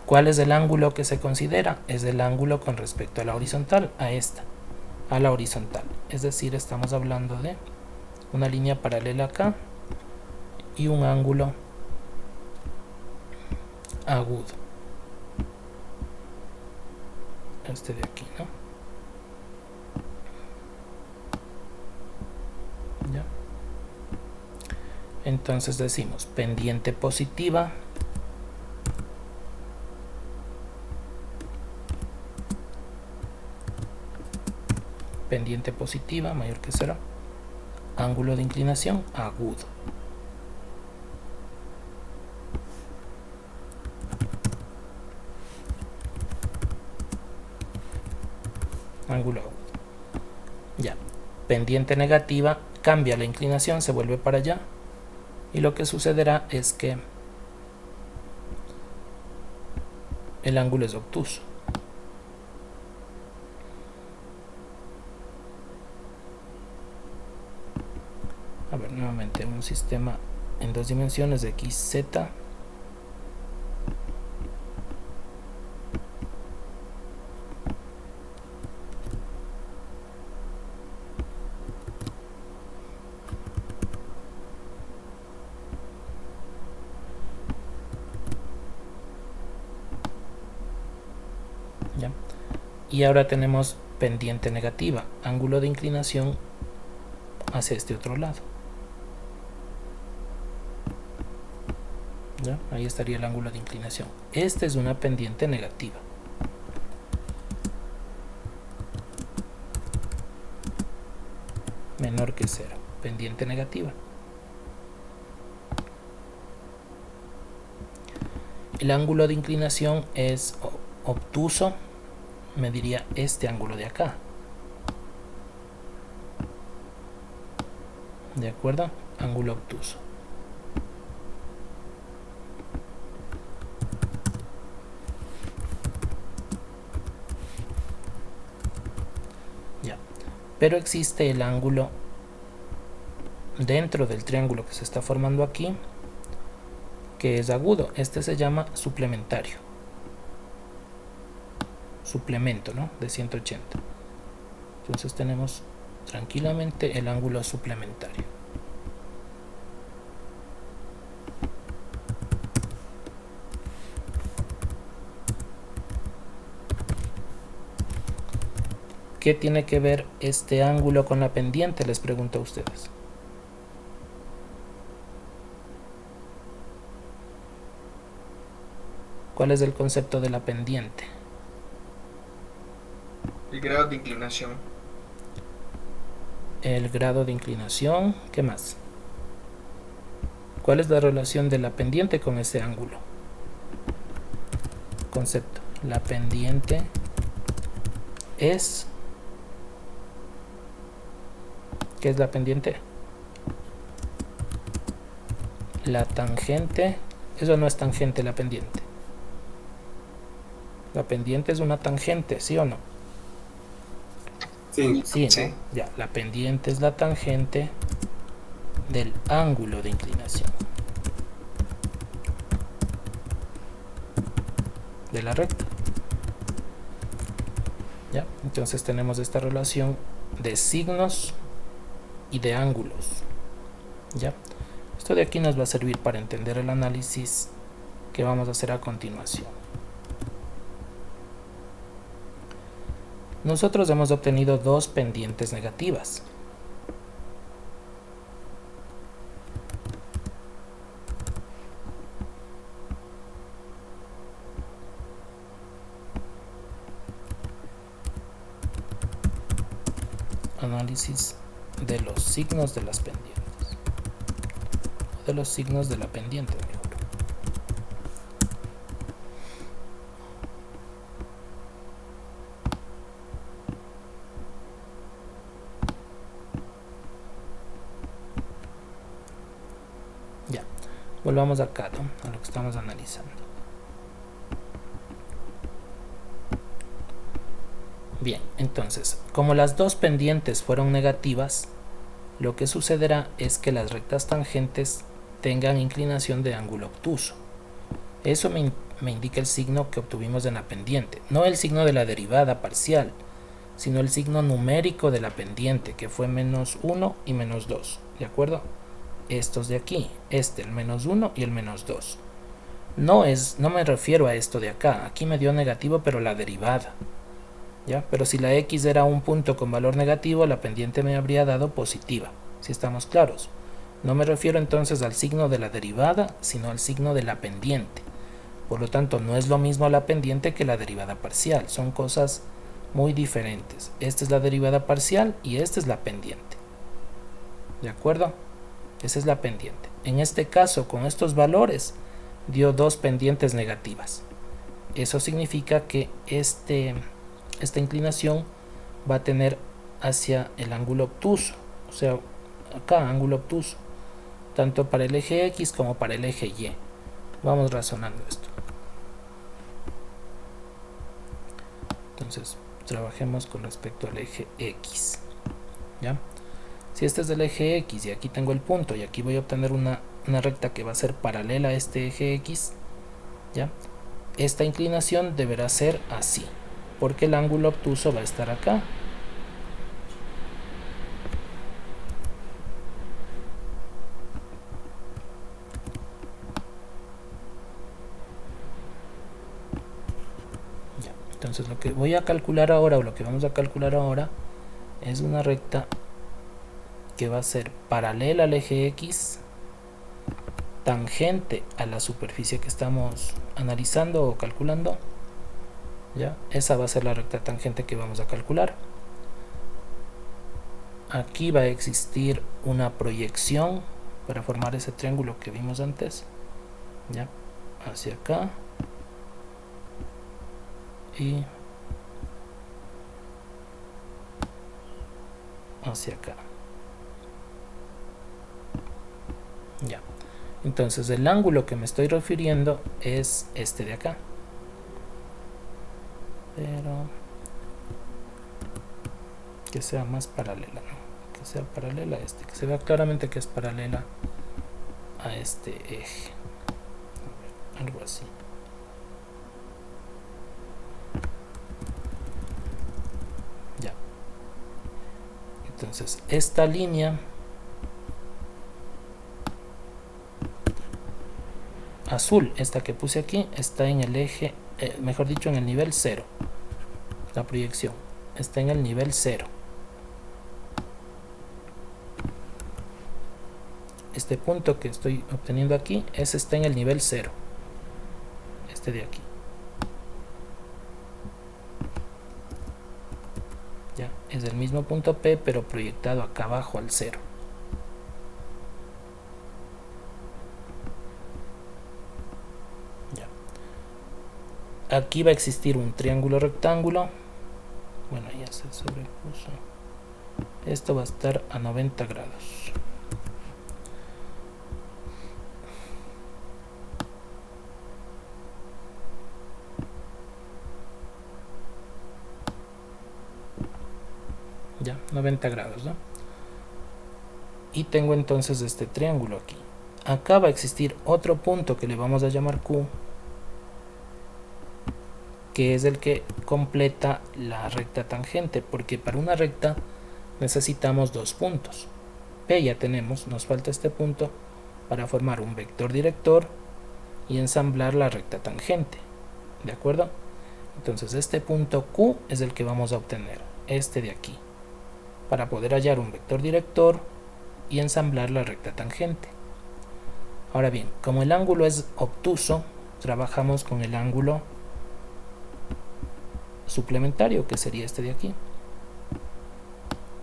¿Cuál es el ángulo que se considera? Es el ángulo con respecto a la horizontal, a esta, a la horizontal. Es decir, estamos hablando de una línea paralela acá y un ángulo agudo. Este de aquí, ¿no? ¿Ya? Entonces decimos pendiente positiva mayor que 0, ángulo de inclinación agudo. Ángulo agudo. Ya. Pendiente negativa, cambia la inclinación, se vuelve para allá, y lo que sucederá es que el ángulo es obtuso. A ver, nuevamente un sistema en 2 dimensiones de x, z. ¿Ya? Y ahora tenemos pendiente negativa, ángulo de inclinación hacia este otro lado. ¿Ya? Ahí estaría el ángulo de inclinación. Esta es una pendiente negativa. Menor que 0. Pendiente negativa. El ángulo de inclinación es obtuso. Mediría este ángulo de acá. ¿De acuerdo? Ángulo obtuso. Ya. Pero existe el ángulo dentro del triángulo que se está formando aquí, que es agudo. Este se llama suplementario. Suplemento, ¿no? De 180. Entonces tenemos tranquilamente el ángulo suplementario. ¿Qué tiene que ver este ángulo con la pendiente? Les pregunto a ustedes. ¿Cuál es el concepto de la pendiente? El grado de inclinación. El grado de inclinación. ¿Qué más? ¿Cuál es la relación de la pendiente con ese ángulo? Concepto. La pendiente es... ¿Qué es la pendiente? La tangente. Eso no es tangente, la pendiente. La pendiente es una tangente, ¿sí o no? Sí. Sí, ¿no? Sí. Ya, la pendiente es la tangente del ángulo de inclinación de la recta. Ya, entonces tenemos esta relación de signos y de ángulos. Ya, esto de aquí nos va a servir para entender el análisis que vamos a hacer a continuación. Nosotros hemos obtenido dos pendientes negativas. Análisis de los signos de las pendientes. De los signos de la pendiente, mejor. Ya, volvamos acá, ¿no? A lo que estamos analizando. Bien, entonces, como las dos pendientes fueron negativas, lo que sucederá es que las rectas tangentes tengan inclinación de ángulo obtuso. Eso me indica el signo que obtuvimos en la pendiente, no el signo de la derivada parcial, sino el signo numérico de la pendiente, que fue menos 1 y menos 2, ¿de acuerdo? Estos de aquí, el menos 1 y el menos 2. No me refiero a esto de acá, aquí me dio negativo pero la derivada. ¿Ya? Pero si la x era un punto con valor negativo, la pendiente me habría dado positiva, si estamos claros. No me refiero entonces al signo de la derivada, sino al signo de la pendiente. Por lo tanto, no es lo mismo la pendiente que la derivada parcial, son cosas muy diferentes. Esta es la derivada parcial y esta es la pendiente. ¿De acuerdo? Esa es la pendiente. En este caso, con estos valores, dio dos pendientes negativas. Eso significa que esta inclinación va a tener hacia el ángulo obtuso, o sea, acá ángulo obtuso, tanto para el eje X como para el eje Y. Vamos razonando esto. Entonces trabajemos con respecto al eje X, ¿ya? Si este es del eje X y aquí tengo el punto y aquí voy a obtener una recta que va a ser paralela a este eje X, ¿ya? Esta inclinación deberá ser así, porque el ángulo obtuso va a estar acá. Ya, entonces lo que voy a calcular ahora, o lo que vamos a calcular ahora, es una recta que va a ser paralela al eje X, tangente a la superficie que estamos analizando o calculando, ¿ya? Esa va a ser la recta tangente que vamos a calcular. Aquí va a existir una proyección para formar ese triángulo que vimos antes, ¿ya? Hacia acá y hacia acá, ya. Entonces el ángulo que me estoy refiriendo es este de acá, pero que sea más paralela, ¿no? Que sea paralela a este, que se vea claramente que es paralela a este eje, algo así. Ya. Entonces esta línea azul, esta que puse aquí, está en el eje, mejor dicho, en el nivel 0. La proyección está en el nivel 0. Este punto que estoy obteniendo aquí, ese está en el nivel 0. Este de aquí. Ya, es el mismo punto P, pero proyectado acá abajo al 0. Ya. Aquí va a existir un triángulo rectángulo. Bueno, ya se sobrepuso. Esto va a estar a 90 grados. Ya, 90 grados, ¿no? Y tengo entonces este triángulo aquí. Acá va a existir otro punto que le vamos a llamar Q, que es el que completa la recta tangente, porque para una recta necesitamos dos puntos. P ya tenemos, nos falta este punto para formar un vector director y ensamblar la recta tangente, ¿de acuerdo? Entonces este punto Q es el que vamos a obtener, este de aquí, para poder hallar un vector director y ensamblar la recta tangente. Ahora bien, como el ángulo es obtuso, trabajamos con el ángulo suplementario, que sería este de aquí.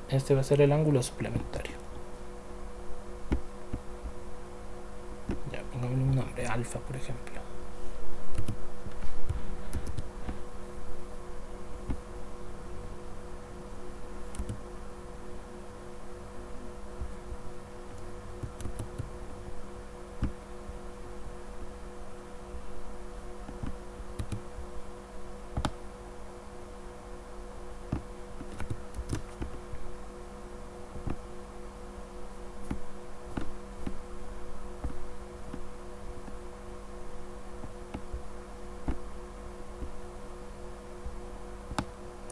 Este va a ser el ángulo suplementario. Ya, pongámosle un nombre, alfa, por ejemplo.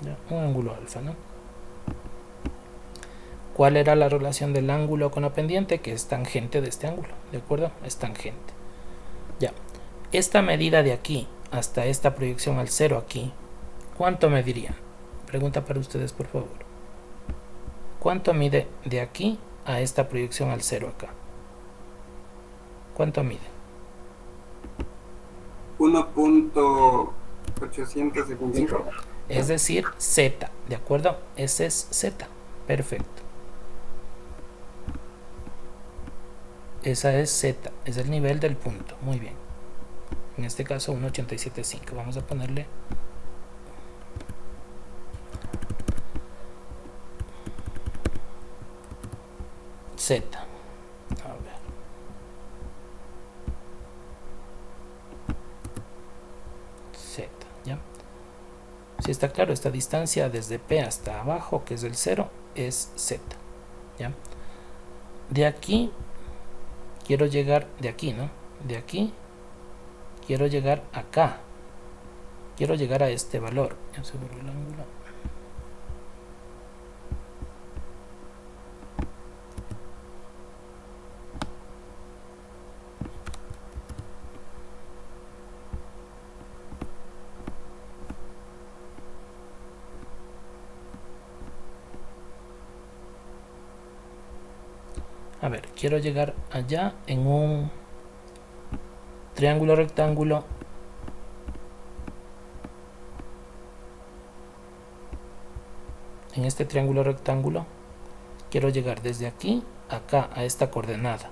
Ya, un ángulo alfa, ¿no? ¿Cuál era la relación del ángulo con la pendiente? Que es tangente de este ángulo, ¿de acuerdo? Es tangente. Ya, esta medida de aquí hasta esta proyección al 0 aquí, ¿cuánto mediría? Pregunta para ustedes, por favor. ¿Cuánto mide de aquí a esta proyección al 0 acá? ¿Cuánto mide? 1.875. Es decir, Z, ¿de acuerdo? Ese es Z, perfecto. Esa es Z, es el nivel del punto, muy bien. En este caso 1.875, vamos a ponerle Z. A ver. Z, ¿ya? Si está claro, esta distancia desde P hasta abajo, que es el 0, es Z. ¿Ya? De aquí quiero llegar, de aquí, ¿no? De aquí quiero llegar acá. Quiero llegar a este valor. Ya se borró el ángulo. A ver, quiero llegar allá en un triángulo rectángulo. En este triángulo rectángulo quiero llegar desde aquí acá a esta coordenada.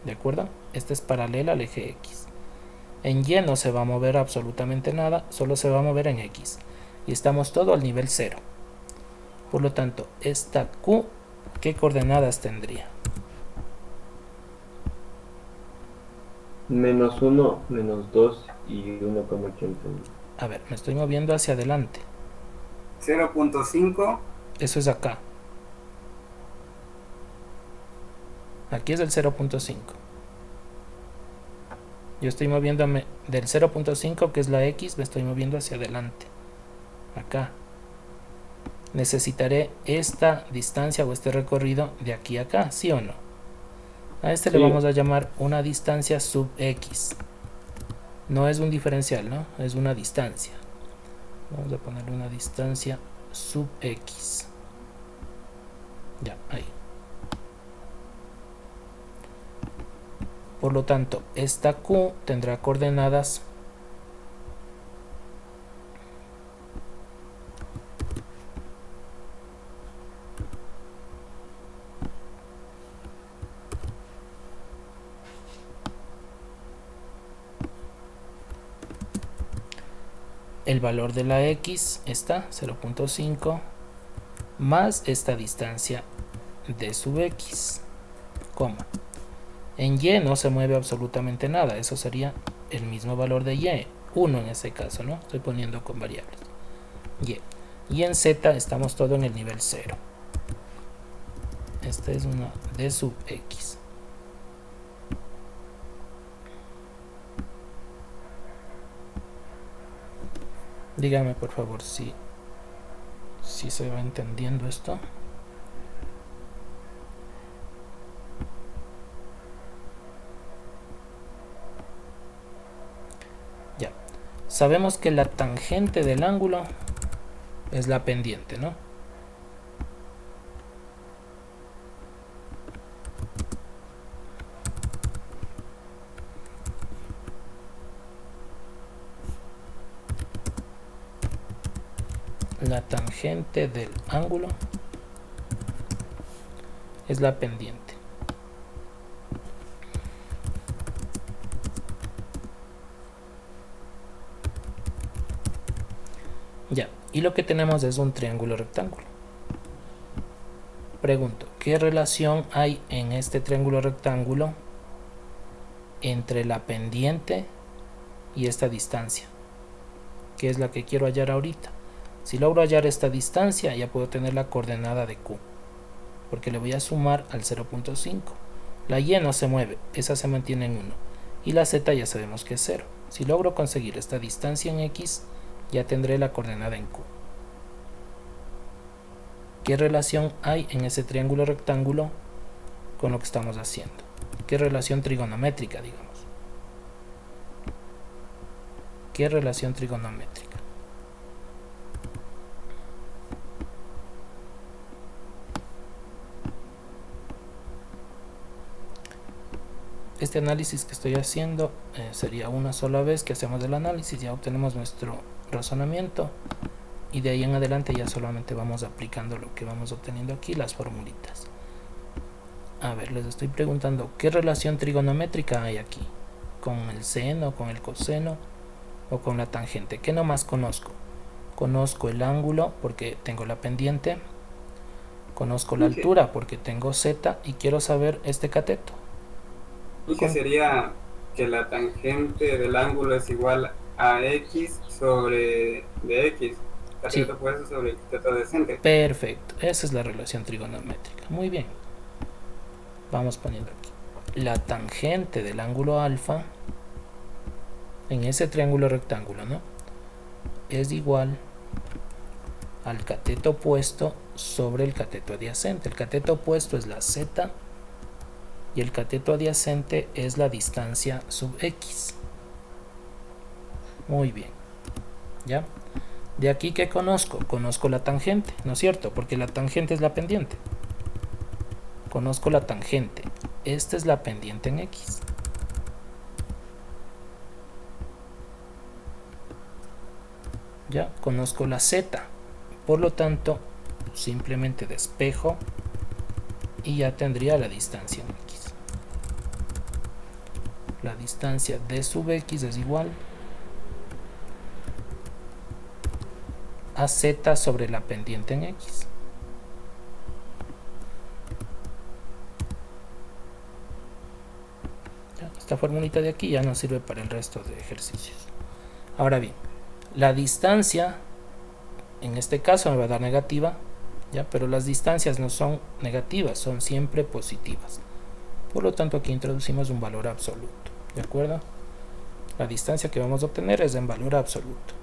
¿De acuerdo? Esta es paralela al eje X. En Y no se va a mover absolutamente nada, solo se va a mover en X. Y estamos todo al nivel 0. Por lo tanto, esta Q, ¿qué coordenadas tendría? -1, -2 y 1,80. A ver, me estoy moviendo hacia adelante. 0.5. Eso es acá. Aquí es el 0.5. Yo estoy moviéndome del 0.5, que es la X, me estoy moviendo hacia adelante. Acá. Necesitaré esta distancia o este recorrido de aquí a acá, ¿sí o no? A este Sí. le vamos a llamar una distancia sub X. No es un diferencial, ¿no? Es una distancia. Vamos a ponerle una distancia sub X. Ya, ahí. Por lo tanto, esta Q tendrá coordenadas el valor de la X está 0.5 más esta distancia de sub X, coma. En Y no se mueve absolutamente nada, eso sería el mismo valor de Y, 1 en ese caso, ¿no? Estoy poniendo con variables. Y en Z estamos todo en el nivel 0. Esta es una d sub X. Dígame por favor si se va entendiendo esto. Ya. Sabemos que la tangente del ángulo es la pendiente, ¿no? La tangente del ángulo es la pendiente. Ya, y lo que tenemos es un triángulo rectángulo. Pregunto, ¿qué relación hay en este triángulo rectángulo entre la pendiente y esta distancia? Que es la que quiero hallar ahorita. Si logro hallar esta distancia, ya puedo tener la coordenada de Q, porque le voy a sumar al 0.5. La Y no se mueve, esa se mantiene en 1. Y la Z ya sabemos que es 0. Si logro conseguir esta distancia en X, ya tendré la coordenada en Q. ¿Qué relación hay en ese triángulo rectángulo con lo que estamos haciendo? ¿Qué relación trigonométrica, digamos? ¿Qué relación trigonométrica? Este análisis que estoy haciendo sería una sola vez que hacemos el análisis, ya obtenemos nuestro razonamiento y de ahí en adelante ya solamente vamos aplicando lo que vamos obteniendo aquí, las formulitas. A ver, les estoy preguntando, ¿qué relación trigonométrica hay aquí? ¿Con el seno, con el coseno o con la tangente? ¿Qué nomás conozco? Conozco el ángulo porque tengo la pendiente, conozco la altura porque tengo z y quiero saber este cateto. ¿Y que sería que la tangente del ángulo es igual a x sobre de x, Sí. cateto opuesto sobre el cateto adyacente. Perfecto, esa es la relación trigonométrica. Muy bien. Vamos poniendo aquí. La tangente del ángulo alfa en ese triángulo rectángulo, ¿no? Es igual al cateto opuesto sobre el cateto adyacente. El cateto opuesto es la z y el cateto adyacente es la distancia sub x. Muy bien. ¿Ya? De aquí, ¿qué conozco? Conozco la tangente, ¿no es cierto? Porque la tangente es la pendiente. Conozco la tangente. Esta es la pendiente en x. Ya, conozco la z. Por lo tanto, simplemente despejo y ya tendría la distancia en x. La distancia de sub x es igual a z sobre la pendiente en x. Ya, esta formulita de aquí ya nos sirve para el resto de ejercicios. Ahora bien, la distancia en este caso me va a dar negativa, ¿ya? Pero las distancias no son negativas, son siempre positivas. Por lo tanto, aquí introducimos un valor absoluto, ¿de acuerdo? La distancia que vamos a obtener es en valor absoluto,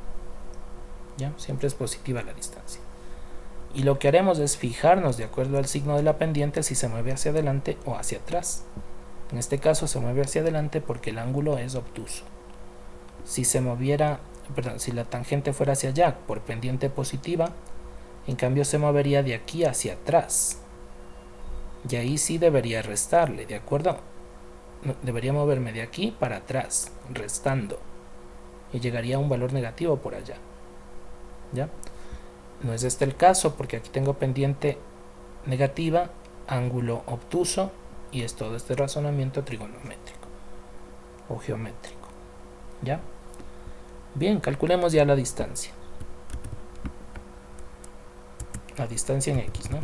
¿ya? Siempre es positiva la distancia. Y lo que haremos es fijarnos de acuerdo al signo de la pendiente si se mueve hacia adelante o hacia atrás. En este caso se mueve hacia adelante porque el ángulo es obtuso. Si se moviera, perdón, si la tangente fuera hacia allá por pendiente positiva, en cambio se movería de aquí hacia atrás. Y ahí sí debería restarle, ¿de acuerdo? Debería moverme de aquí para atrás, restando. Y llegaría a un valor negativo por allá. ¿Ya? No es este el caso porque aquí tengo pendiente negativa, ángulo obtuso y es todo este razonamiento trigonométrico o geométrico. ¿Ya? Bien, calculemos ya la distancia. La distancia en x, ¿no?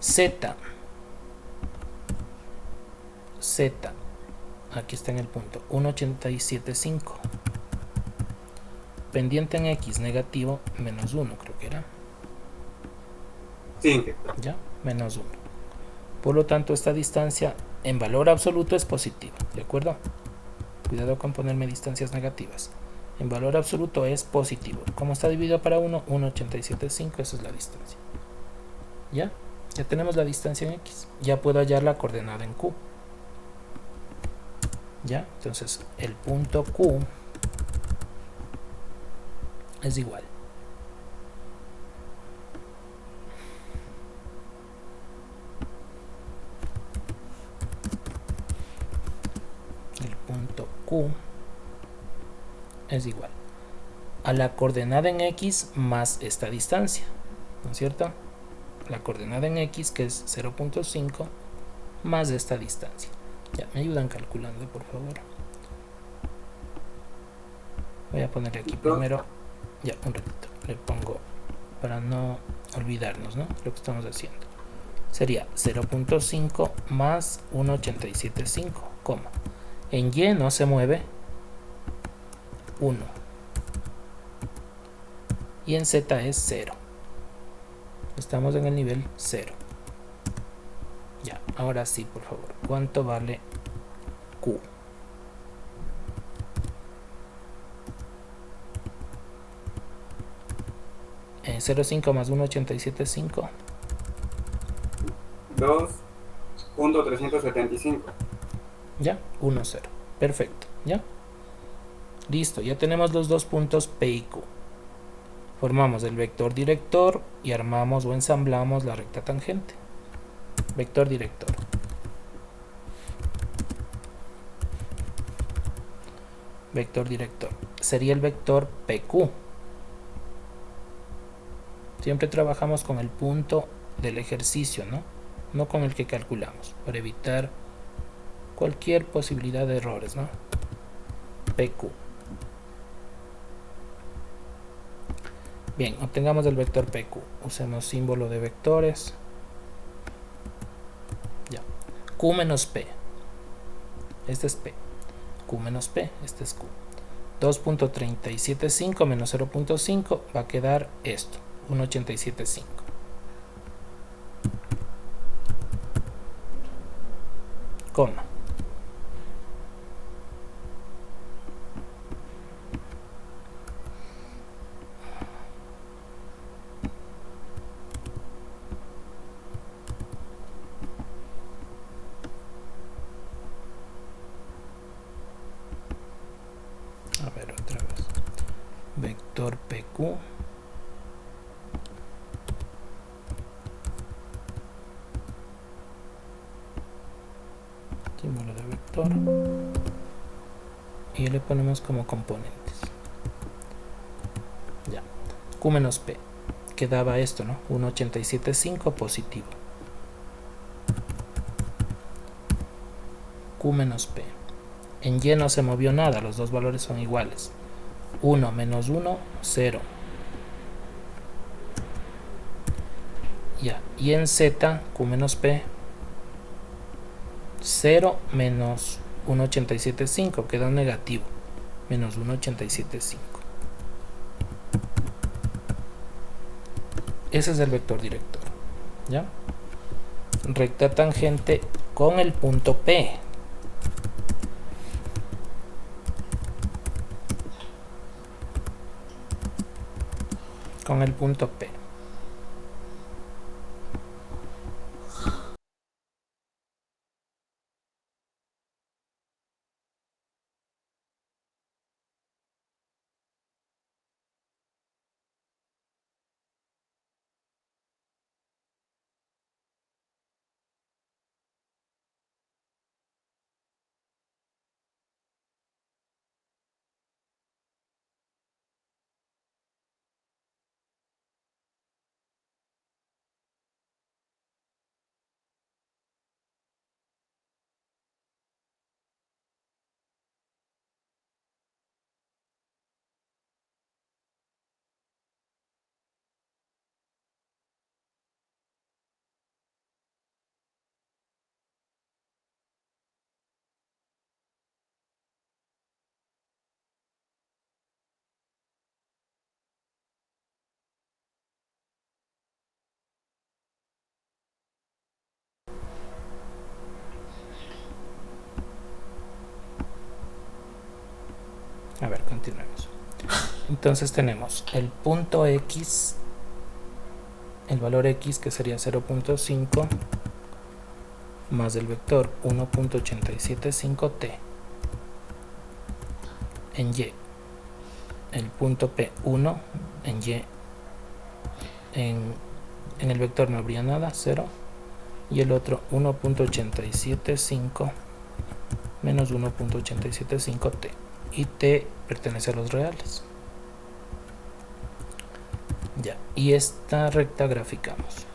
Z. Aquí está en el punto 1,87,5. Pendiente en x negativo menos 1, creo que era. Sí. ¿Ya? Menos 1. Por lo tanto, esta distancia en valor absoluto es positiva, ¿de acuerdo? Cuidado con ponerme distancias negativas. En valor absoluto es positivo. Como está dividido para 1, 1,87,5, esa es la distancia. ¿Ya? Ya tenemos la distancia en x. Ya puedo hallar la coordenada en q. ¿Ya? Entonces, el punto q es igual Q es igual a la coordenada en x más esta distancia, ¿no es cierto? La coordenada en x, que es 0.5, más esta distancia. Ya, me ayudan calculando, por favor. Voy a ponerle aquí primero, ya, un ratito, le pongo para no olvidarnos, ¿no? Lo que estamos haciendo. Sería 0.5 más 1,87,5, coma. En y no se mueve 1 y en z es 0. Estamos en el nivel 0. Ya, ahora sí, por favor, ¿cuánto vale q? Eh, 0,5 más 1,87,5. 2.375. Ya, 1, 0. Perfecto, ya. Listo, ya tenemos los dos puntos P y Q. Formamos el vector director y armamos o ensamblamos la recta tangente. Vector director. Vector director. Sería el vector PQ. Siempre trabajamos con el punto del ejercicio, ¿no? No con el que calculamos, para evitar cualquier posibilidad de errores, ¿no? PQ. Bien, obtengamos el vector PQ. Usemos símbolo de vectores. Ya. Q menos P. Este es P. Q menos P. Este es Q. 2.375 menos 0.5 va a quedar esto, 1.875. Coma. A ver otra vez. Vector PQ. Símbolo de vector. Y le ponemos como componentes. Ya. Q menos P. Quedaba esto, ¿no? 1.875 positivo. Q menos P. En Y no se movió nada, los dos valores son iguales. 1 menos 1, 0. Ya. Y en Z, Q menos P, 0 menos 1.875, queda un negativo. Menos 1.875. Ese es el vector director. ¿Ya? Recta tangente con el punto P. Con el punto P. A ver, continuemos. Entonces tenemos el punto X, el valor X que sería 0.5 más el vector 1.875t. En Y, el punto P1, en Y, en el vector no habría nada, 0. Y el otro 1.875 menos 1.875t. Y t pertenece a los reales. Ya, y esta recta graficamos.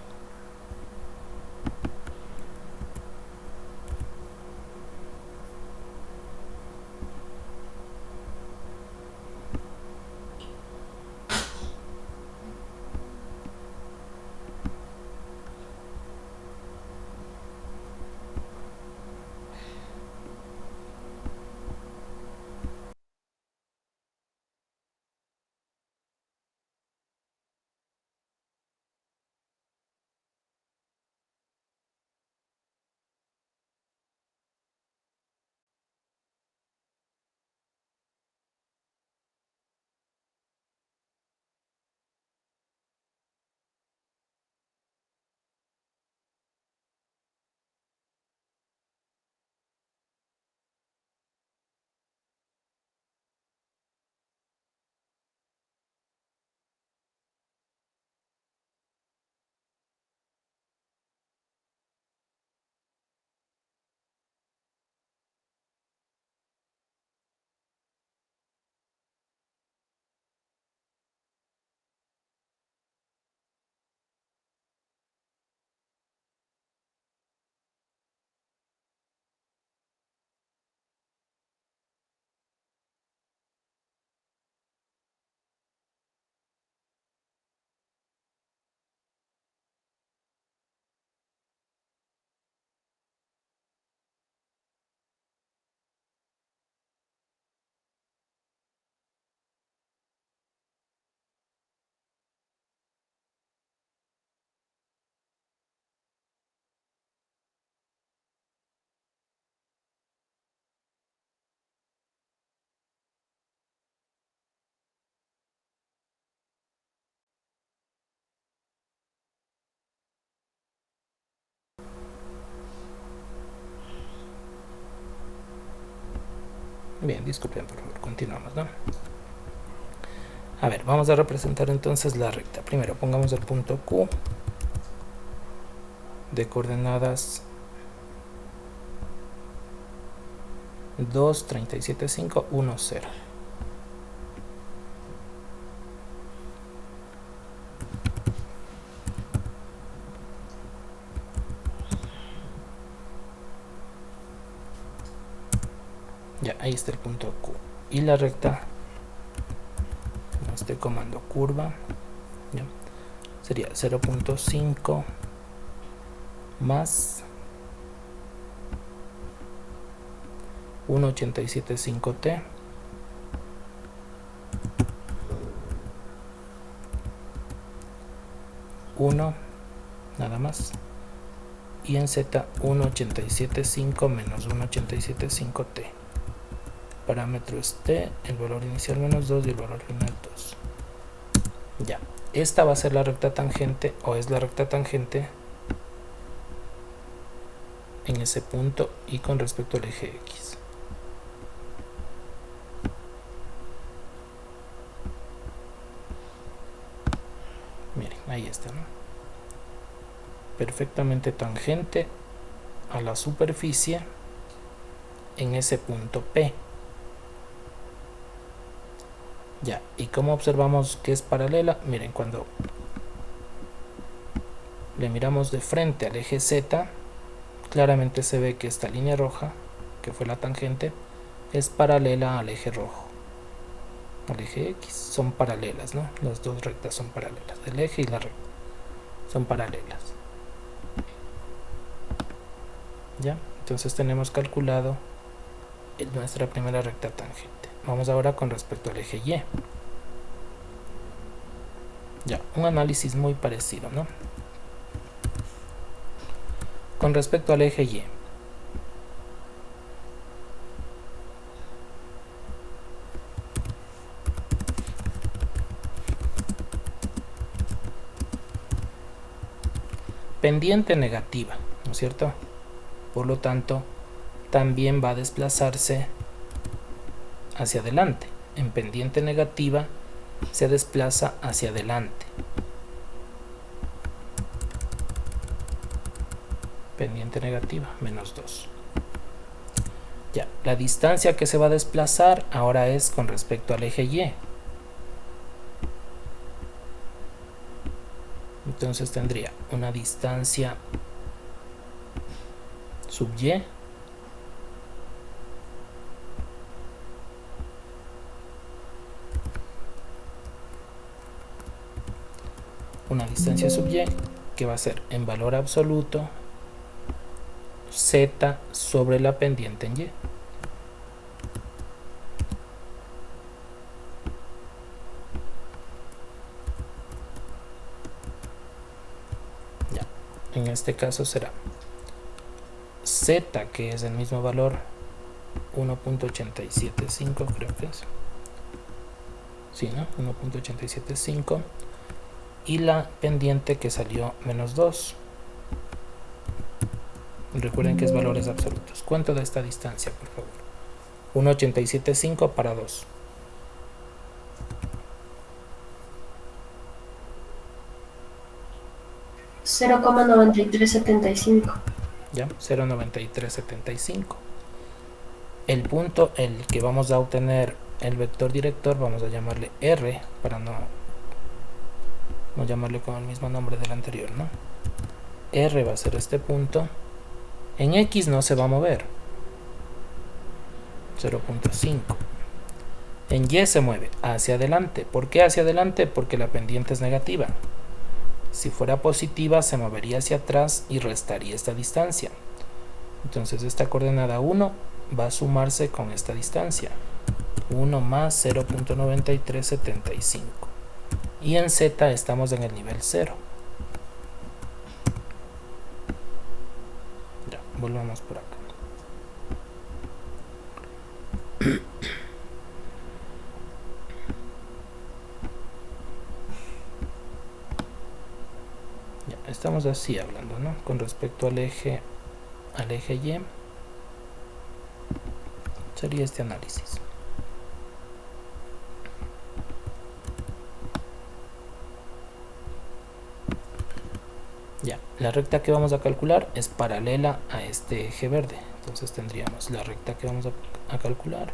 Bien, disculpen, por favor, continuamos, ¿no? A ver, vamos a representar entonces la recta. Primero pongamos el punto Q de coordenadas 2, 37, 5, 1, 0. Ya, ahí está el punto Q. Y la recta, con este comando curva, ¿ya? Sería 0.5 más 1.875t nada más, y en Z 1.875 menos 1.875t. Parámetro es t, el valor inicial menos 2 y el valor final 2. Ya, esta va a ser la recta tangente, o es la recta tangente en ese punto y con respecto al eje X. Miren, ahí está, ¿no? Perfectamente tangente a la superficie en ese punto P. Ya, y como observamos que es paralela, miren, cuando le miramos de frente al eje Z, claramente se ve que esta línea roja, que fue la tangente, es paralela al eje rojo, al eje X. Son paralelas, ¿no? Las dos rectas son paralelas, el eje y la recta son paralelas. Ya, entonces tenemos calculado nuestra primera recta tangente. Vamos ahora con respecto al eje Y. Ya, un análisis muy parecido, ¿no? Con respecto al eje Y, pendiente negativa, ¿no es cierto? Por lo tanto, también va a desplazarse hacia adelante. En pendiente negativa se desplaza hacia adelante. Pendiente negativa, menos 2. Ya, la distancia que se va a desplazar ahora es con respecto al eje Y. Entonces tendría una distancia sub Y que va a ser en valor absoluto Z sobre la pendiente en Y. Ya, en este caso será Z, que es el mismo valor 1.875, creo que es. Sí, ¿no? 1.875. Y la pendiente que salió menos 2. Recuerden que es valores absolutos. ¿Cuánto da esta distancia, por favor? 1.875 para 2. $0,9375. ¿Ya? 0.9375. El punto, el que vamos a obtener el vector director, vamos a llamarle R para no llamarle con el mismo nombre del anterior, ¿no? R va a ser este punto. En X no se va a mover, 0.5. En Y se mueve hacia adelante. ¿Por qué hacia adelante? Porque la pendiente es negativa. Si fuera positiva se movería hacia atrás y restaría esta distancia. Entonces esta coordenada 1 va a sumarse con esta distancia, 1 más 0.9375. Y en Z estamos en el nivel 0. Ya, volvamos por acá. Ya, estamos así hablando, ¿no? Con respecto al eje Y Sería este análisis. Ya, la recta que vamos a calcular es paralela a este eje verde. Entonces tendríamos la recta que vamos a calcular.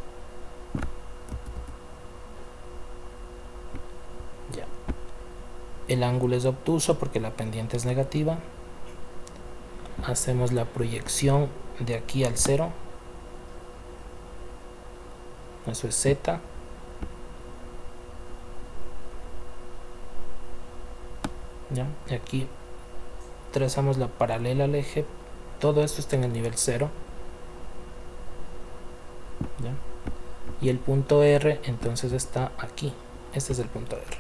Ya. El ángulo es obtuso porque la pendiente es negativa. Hacemos la proyección de aquí al 0. Eso es Z. Ya, y aquí trazamos la paralela al eje. Todo esto está en el nivel 0. ¿Ya? Y el punto R entonces está aquí. Este es el punto R.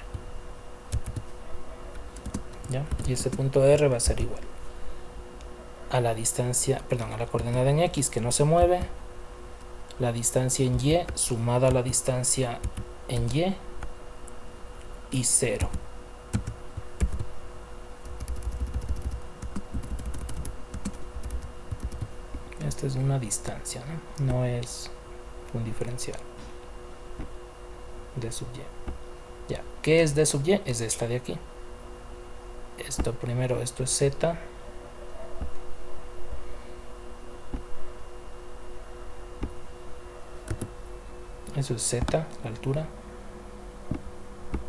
¿Ya? Y ese punto R va a ser igual a la distancia, perdón, a la coordenada en X que no se mueve, la distancia en Y sumada a la distancia en y 0. Esta es una distancia, no es un diferencial de sub Y. Ya, ¿qué es de sub Y? Es esta de aquí. Esto primero, esto es Z. Eso es Z, la altura.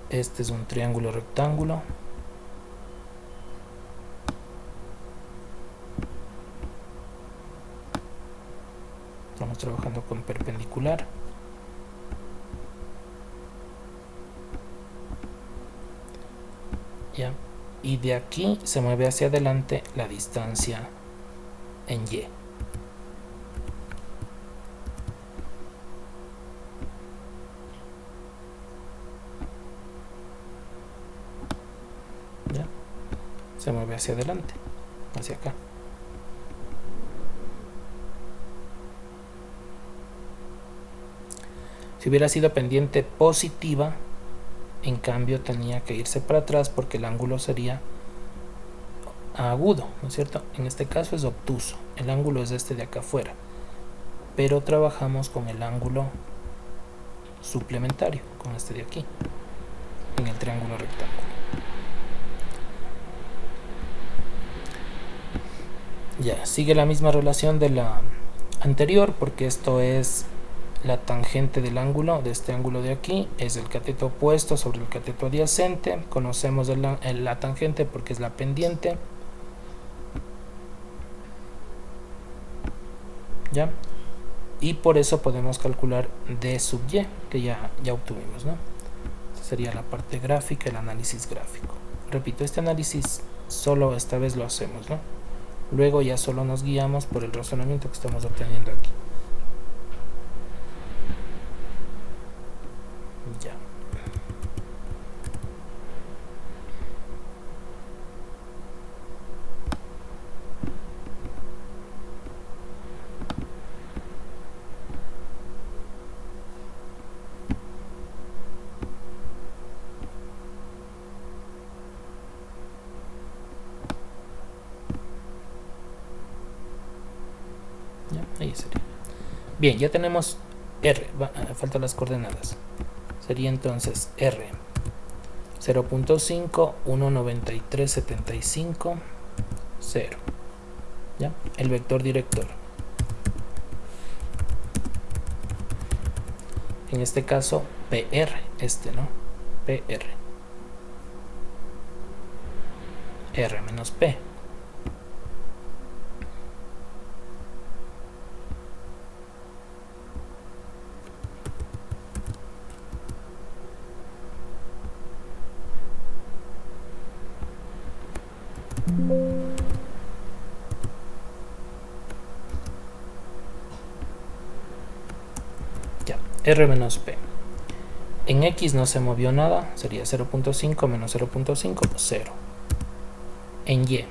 Este es un triángulo rectángulo. Estamos trabajando con perpendicular. Ya. Y de aquí se mueve hacia adelante la distancia en Y. ¿Ya? Se mueve hacia adelante, hacia acá. Si hubiera sido pendiente positiva, en cambio tenía que irse para atrás porque el ángulo sería agudo, ¿no es cierto? En este caso es obtuso, el ángulo es este de acá afuera, pero trabajamos con el ángulo suplementario, con este de aquí, en el triángulo rectángulo. Ya, sigue la misma relación de la anterior porque esto es la tangente del ángulo, de este ángulo de aquí, es el cateto opuesto sobre el cateto adyacente. Conocemos la tangente porque es la pendiente. ¿Ya? Y por eso podemos calcular D sub Y, que ya obtuvimos, ¿no? Esta sería la parte gráfica, el análisis gráfico. Repito, este análisis solo esta vez lo hacemos, ¿no? Luego ya solo nos guiamos por el razonamiento que estamos obteniendo aquí. Ya. Ahí sería. Bien, ya tenemos R, faltan las coordenadas. Sería entonces R 0.5, 1,9375, 0. ¿Ya? El vector director. En este caso, PR, ¿no? PR. R menos P. R menos P. En X no se movió nada, sería 0.5 menos 0.5, 0. En Y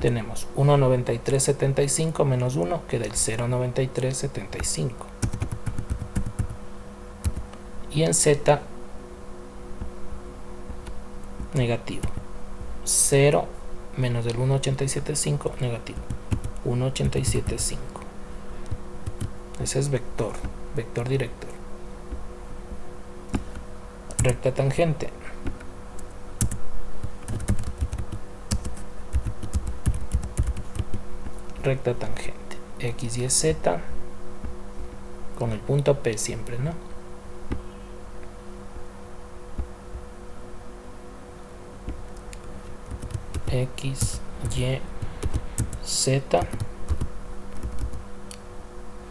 tenemos 1,9375 menos 1, queda el 0,9375. Y en Z, negativo. 0 menos el 1,875, negativo. 1,875. Ese es vector director. Recta tangente. Recta tangente. X, Y, Z. Con el punto P siempre, ¿no? X, Y, Z.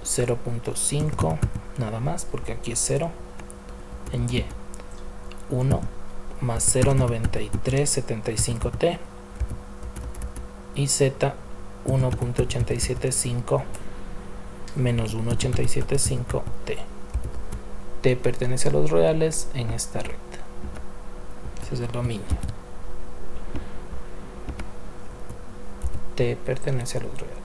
0.5 nada más, porque aquí es 0. En Y 1 más 0.9375t y Z 1.875 menos 1.875t. T pertenece a los reales en esta recta. Ese es el dominio. T pertenece a los reales.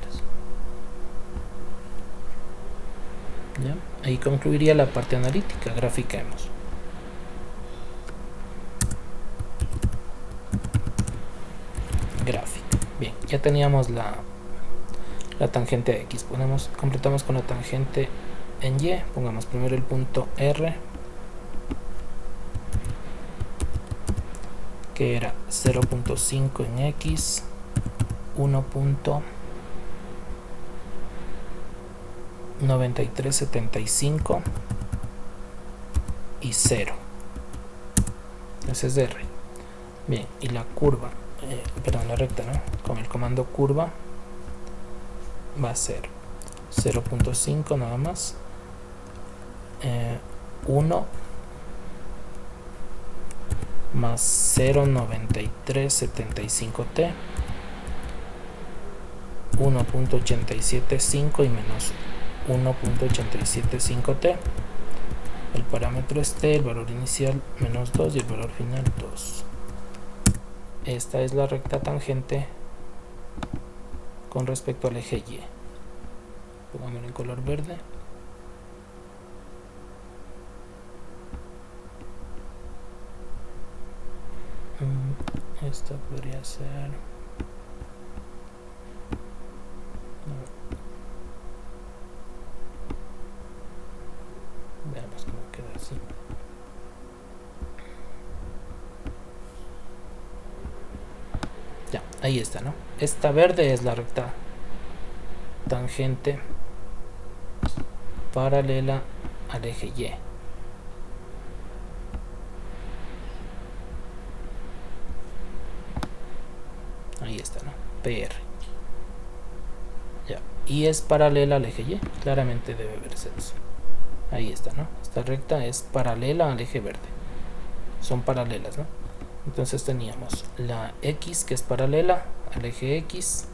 ¿Ya? Ahí concluiría la parte analítica. Grafiquemos. Gráfica. Bien, ya teníamos la tangente de X. Completamos con la tangente en Y. Pongamos primero el punto R, que era 0.5 en X, 1.9375 y 0. Ese es R. Bien, y la curva, perdón, la recta, ¿no? Con el comando curva va a ser 0.5 nada más, 1 más 0.9375t, 1.875 y menos 1.875t. El parámetro es t, el valor inicial menos 2 y el valor final 2. Esta es la recta tangente con respecto al eje Y. Pongámoslo en color verde. Esta podría ser... Veamos cómo queda así. Ya, ahí está, ¿no? Esta verde es la recta tangente paralela al eje Y. Ahí está, ¿no? PR. Ya. Y es paralela al eje Y. Claramente debe verse eso. Ahí está, ¿no? Esta recta es paralela al eje verde. Son paralelas, ¿no? Entonces teníamos la X, que es paralela al eje X.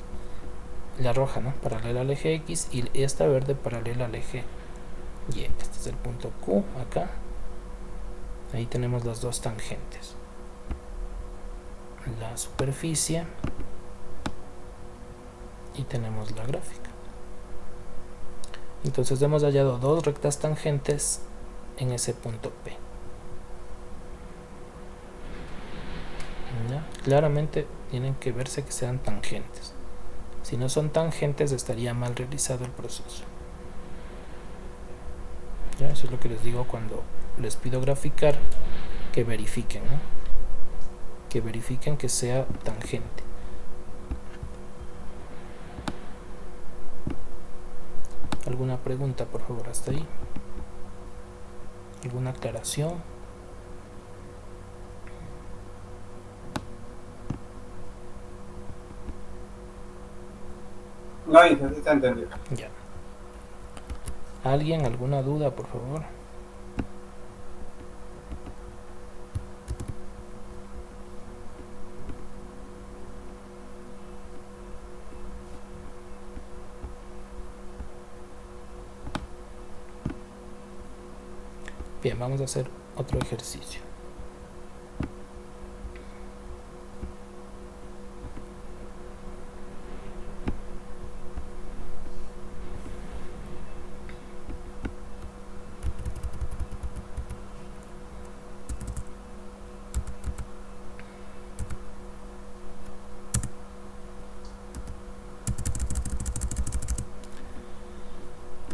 La roja, ¿no? Paralela al eje X. Y esta verde paralela al eje Y. Este es el punto Q acá. Ahí tenemos las dos tangentes. La superficie. Y tenemos la gráfica. Entonces hemos hallado dos rectas tangentes en ese punto P. ¿Ya? Claramente tienen que verse que sean tangentes. Si no son tangentes, estaría mal realizado el proceso. ¿Ya? Eso es lo que les digo cuando les pido graficar, que verifiquen, ¿no? Que verifiquen que sea tangente. ¿Alguna pregunta, por favor, hasta ahí? ¿Alguna aclaración? No, hijo, sí está entendido. Ya. ¿Alguien? ¿Alguna duda, por favor? Bien, vamos a hacer otro ejercicio.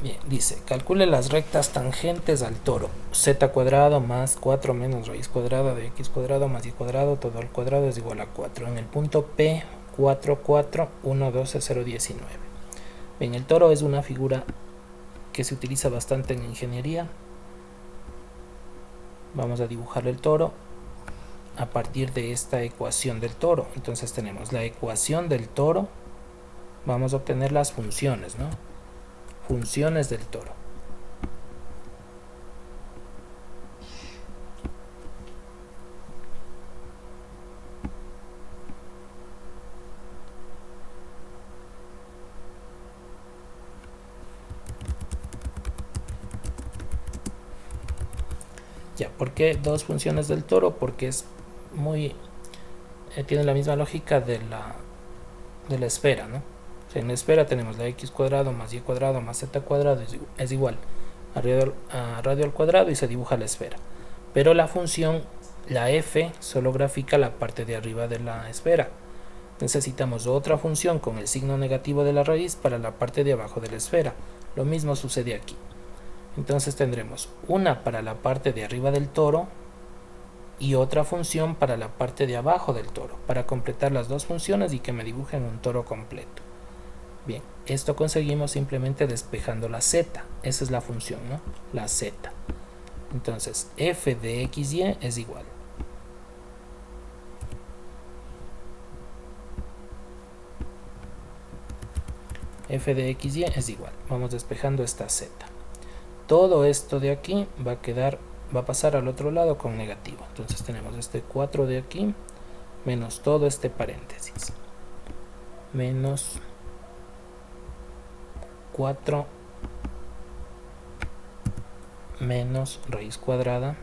Bien, dice, calcule las rectas tangentes al toro. Z cuadrado más 4 menos raíz cuadrada de x cuadrado más y cuadrado, todo al cuadrado es igual a 4. En el punto P, 4, 4, 1, 12, 0, 19. Bien, el toro es una figura que se utiliza bastante en ingeniería. Vamos a dibujar el toro a partir de esta ecuación del toro. Entonces tenemos la ecuación del toro. Vamos a obtener las funciones, ¿no? Funciones del toro. Ya, ¿por qué dos funciones del toro? Porque es muy... tiene la misma lógica de la esfera, ¿no? O sea, en la esfera tenemos la x cuadrado más y cuadrado más z cuadrado es igual a radio al cuadrado y se dibuja la esfera. Pero la función, la f, solo grafica la parte de arriba de la esfera. Necesitamos otra función con el signo negativo de la raíz para la parte de abajo de la esfera. Lo mismo sucede aquí. Entonces tendremos una para la parte de arriba del toro y otra función para la parte de abajo del toro, para completar las dos funciones y que me dibujen un toro completo. Bien, esto conseguimos simplemente despejando la z. Esa es la función, ¿no? La z. Entonces, f de xy es igual. F de xy es igual. Vamos despejando esta z. Todo esto de aquí va a pasar al otro lado con negativo. Entonces tenemos este 4 de aquí menos todo este paréntesis. Menos 4 menos raíz cuadrada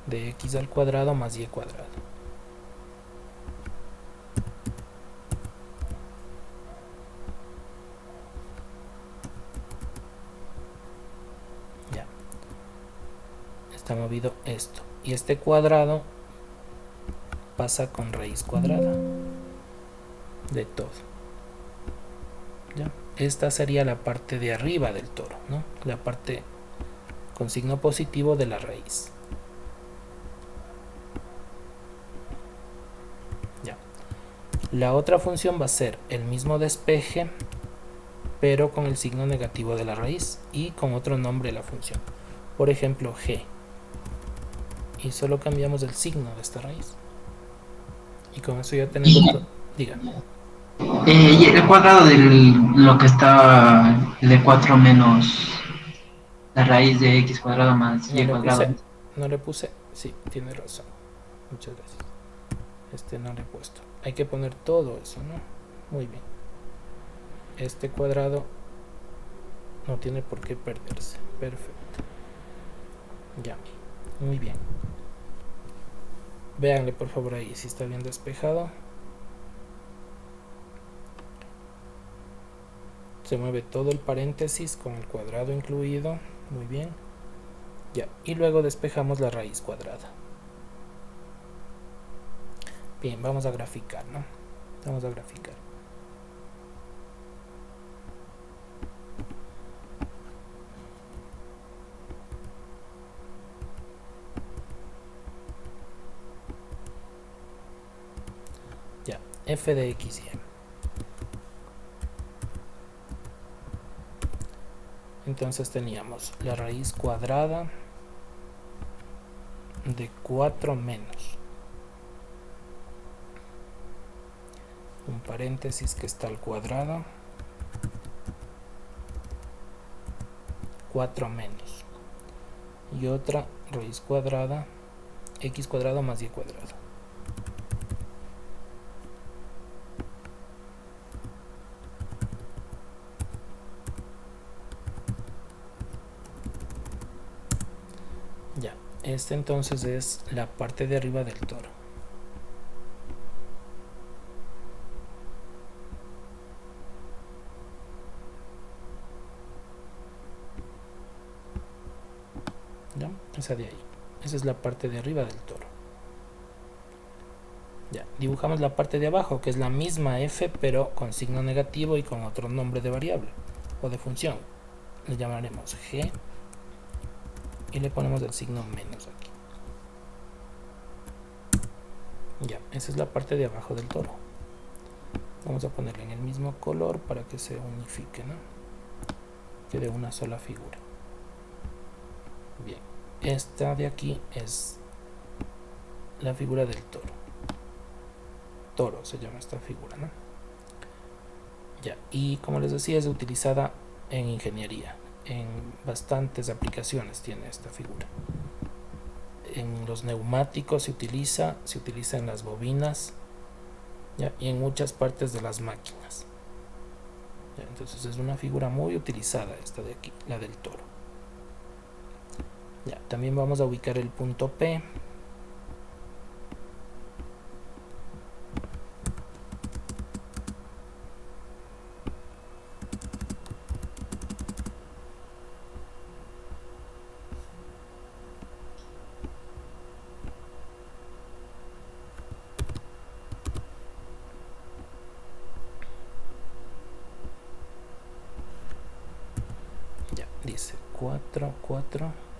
de x al cuadrado más y cuadrado. Ya. Está movido esto. Y este cuadrado pasa con raíz cuadrada de todo. ¿Ya? Esta sería la parte de arriba del toro, ¿no? La parte con signo positivo de la raíz. Ya. La otra función va a ser el mismo despeje, pero con el signo negativo de la raíz y con otro nombre de la función. Por ejemplo, g. Y solo cambiamos el signo de esta raíz. Y con eso ya tenemos... Dígame. Y el cuadrado de lo que está de 4 menos la raíz de x cuadrado más y cuadrado. No le puse, sí, tiene razón. Muchas gracias. Este no le he puesto. Hay que poner todo eso, ¿no? Muy bien. Este cuadrado no tiene por qué perderse. Perfecto. Ya, muy bien. Véanle por favor ahí si está bien despejado. Se mueve todo el paréntesis con el cuadrado incluido. Muy bien. Ya, y luego despejamos la raíz cuadrada. Bien, vamos a graficar, ¿no? Vamos a graficar. Ya, f de xy. Entonces teníamos la raíz cuadrada de 4 menos un paréntesis que está al cuadrado, 4 menos, y otra raíz cuadrada, x cuadrado más y cuadrado. Ya, este entonces es la parte de arriba del toro. ¿Ya? Esa de ahí. Esa es la parte de arriba del toro. Ya, dibujamos la parte de abajo, que es la misma f, pero con signo negativo y con otro nombre de variable. o de función. Le llamaremos g y le ponemos el signo menos aquí. Ya, esa es la parte de abajo del toro. Vamos a ponerle en el mismo color para que se unifique, ¿no? Quede una sola figura. Bien, esta de aquí es la figura del toro. Toro se llama esta figura, ¿no? Ya, y como les decía, es utilizada en ingeniería. En bastantes aplicaciones tiene esta figura. En los neumáticos se utiliza en las bobinas, ¿ya? Y en muchas partes de las máquinas. ¿Ya? Entonces es una figura muy utilizada esta de aquí, la del toro. Ya, también vamos a ubicar el punto P. Ya, dice 4, 4.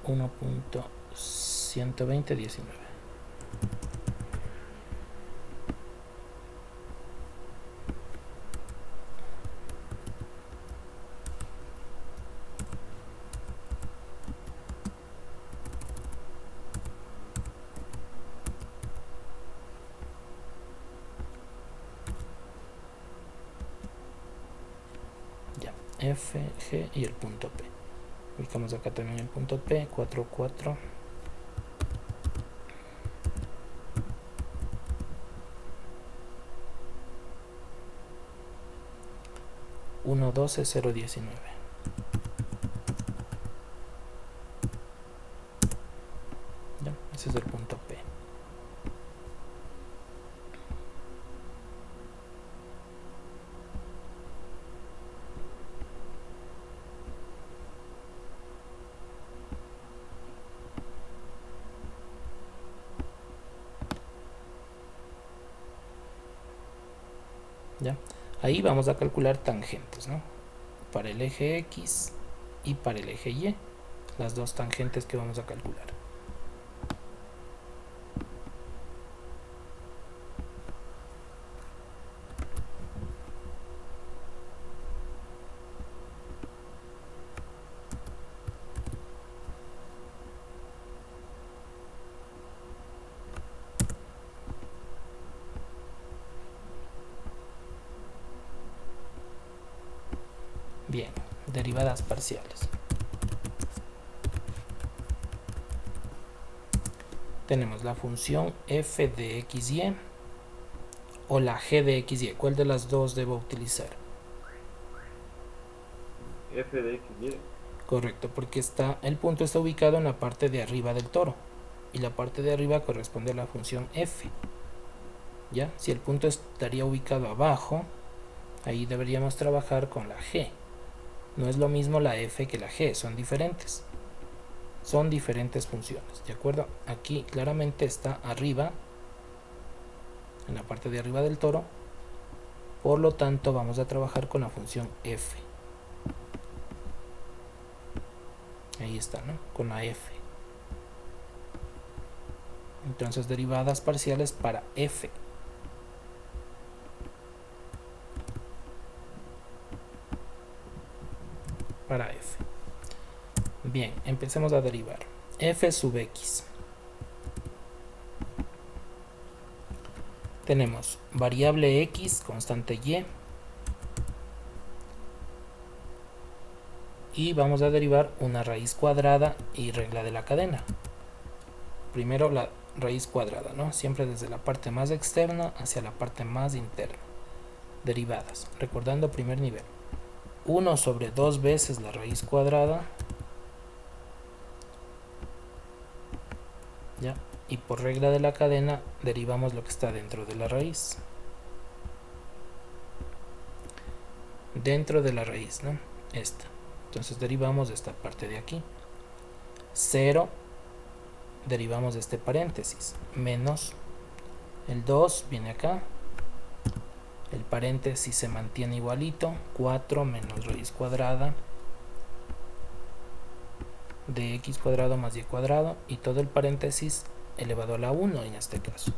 .1.120.19. Ya, F, G y el punto P. Ubicamos acá también el punto P, 4, 4. Uno 12 0 19. Ya, ese es el punto P. ¿Ya? Ahí vamos a calcular tangentes, ¿no? Para el eje X y para el eje Y, las dos tangentes que vamos a calcular. Bien, derivadas parciales. Tenemos la función f de xy o la g de xy. ¿Cuál de las dos debo utilizar? F de X, Y. Correcto, porque el punto está ubicado en la parte de arriba del toro y la parte de arriba corresponde a la función f. ¿Ya? Si el punto estaría ubicado abajo, ahí deberíamos trabajar con la g. No es lo mismo la f que la g, son diferentes. Son diferentes funciones, ¿de acuerdo? Aquí claramente está arriba, en la parte de arriba del toro. Por lo tanto, vamos a trabajar con la función f. Ahí está, ¿no? Con la f. Entonces, derivadas parciales para f. Para f. Bien, empecemos a derivar. F sub x. Tenemos variable x, constante y. Y vamos a derivar una raíz cuadrada y regla de la cadena. Primero la raíz cuadrada, ¿no? Siempre desde la parte más externa hacia la parte más interna. Derivadas. Recordando primer nivel. 1 sobre 2 veces la raíz cuadrada. ¿Ya? Y por regla de la cadena derivamos lo que está dentro de la raíz. Dentro de la raíz, ¿no? Esta. Entonces derivamos de esta parte de aquí. 0 derivamos de este paréntesis, menos el 2 viene acá, el paréntesis se mantiene igualito, 4 menos raíz cuadrada de x cuadrado más y cuadrado, y todo el paréntesis elevado a la 1 en este caso.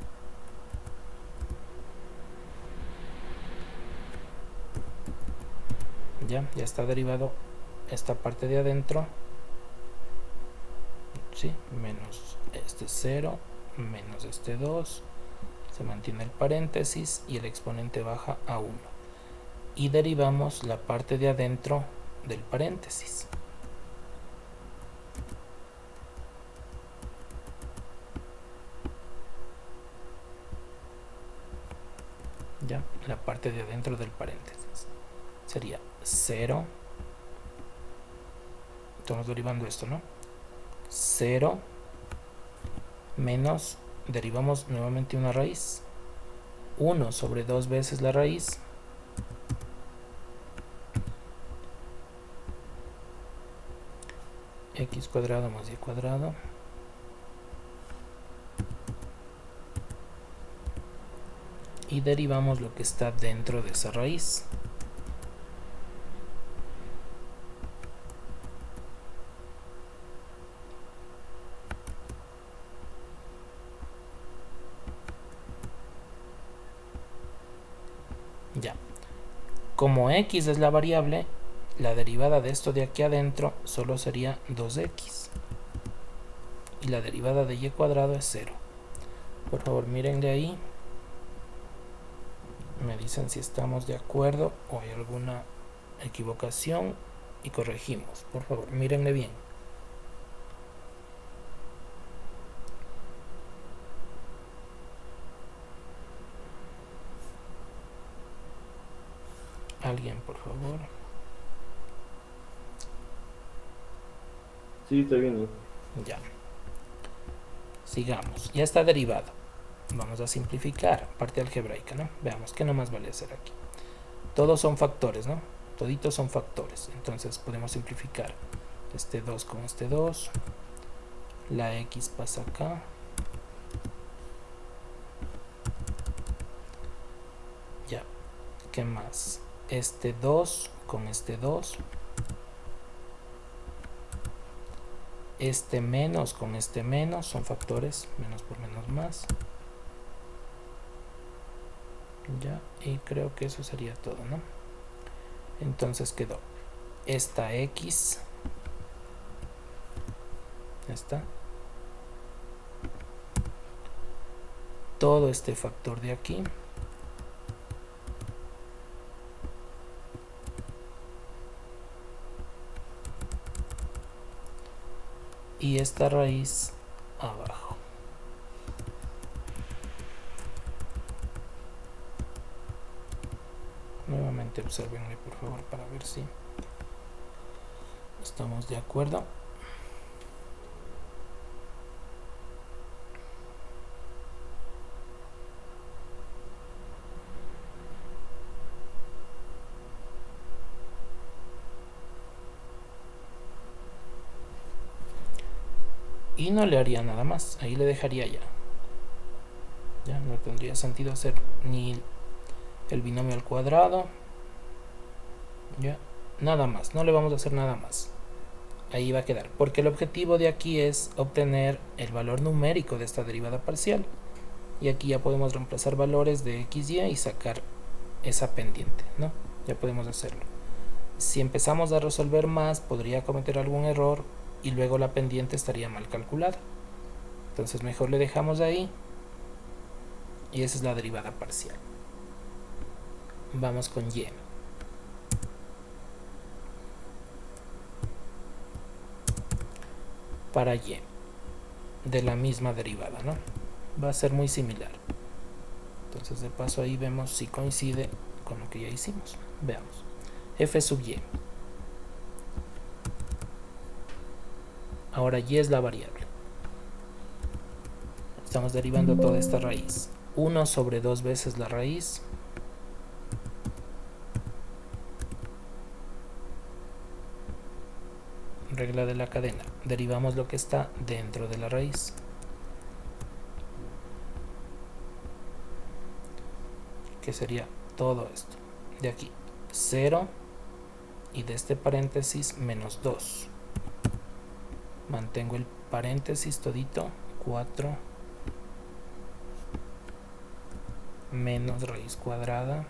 Ya está derivado esta parte de adentro, ¿sí? Menos este 0, menos este 2, se mantiene el paréntesis y el exponente baja a 1. Y derivamos la parte de adentro del paréntesis. Ya, la parte de adentro del paréntesis sería 0. Estamos derivando esto, ¿no? 0 menos, derivamos nuevamente una raíz, 1 sobre 2 veces la raíz, x cuadrado más y cuadrado, y derivamos lo que está dentro de esa raíz. Ya, como x es la variable, la derivada de esto de aquí adentro solo sería 2x, y la derivada de y cuadrado es 0. Por favor, miren de ahí, me dicen si estamos de acuerdo o hay alguna equivocación y corregimos. Por favor, mírenme bien. Alguien, por favor. Sí, está bien. Ya. Sigamos. Ya está derivado. Vamos a simplificar. Parte algebraica, ¿no? Veamos qué nomás vale hacer aquí. Todos son factores, ¿no? Toditos son factores. Entonces podemos simplificar este 2 con este 2. La x pasa acá. Ya. ¿Qué más? Este 2 con este 2. Este menos con este menos, son factores, menos por menos más. Ya, y creo que eso sería todo, ¿no? Entonces quedó esta x, esta, todo este factor de aquí, y esta raíz abajo. Nuevamente observenme por favor para ver si estamos de acuerdo. Y no le haría nada más, ahí le dejaría ya. Ya no tendría sentido hacer ni el binomio al cuadrado. Ya, nada más, no le vamos a hacer nada más. Ahí va a quedar, porque el objetivo de aquí es obtener el valor numérico de esta derivada parcial. Y aquí ya podemos reemplazar valores de x, y sacar esa pendiente, ¿no? Ya podemos hacerlo. Si empezamos a resolver más, podría cometer algún error y luego la pendiente estaría mal calculada. Entonces mejor le dejamos ahí. Y esa es la derivada parcial. Vamos con y. Para y de la misma derivada, ¿no? Va a ser muy similar. Entonces de paso ahí vemos si coincide con lo que ya hicimos. Veamos. F sub y. Ahora y es la variable. Estamos derivando toda esta raíz. 1 sobre 2 veces la raíz. Regla de la cadena. Derivamos lo que está dentro de la raíz. que sería todo esto. De aquí, 0 y de este paréntesis menos 2. Mantengo el paréntesis todito, 4 menos raíz cuadrada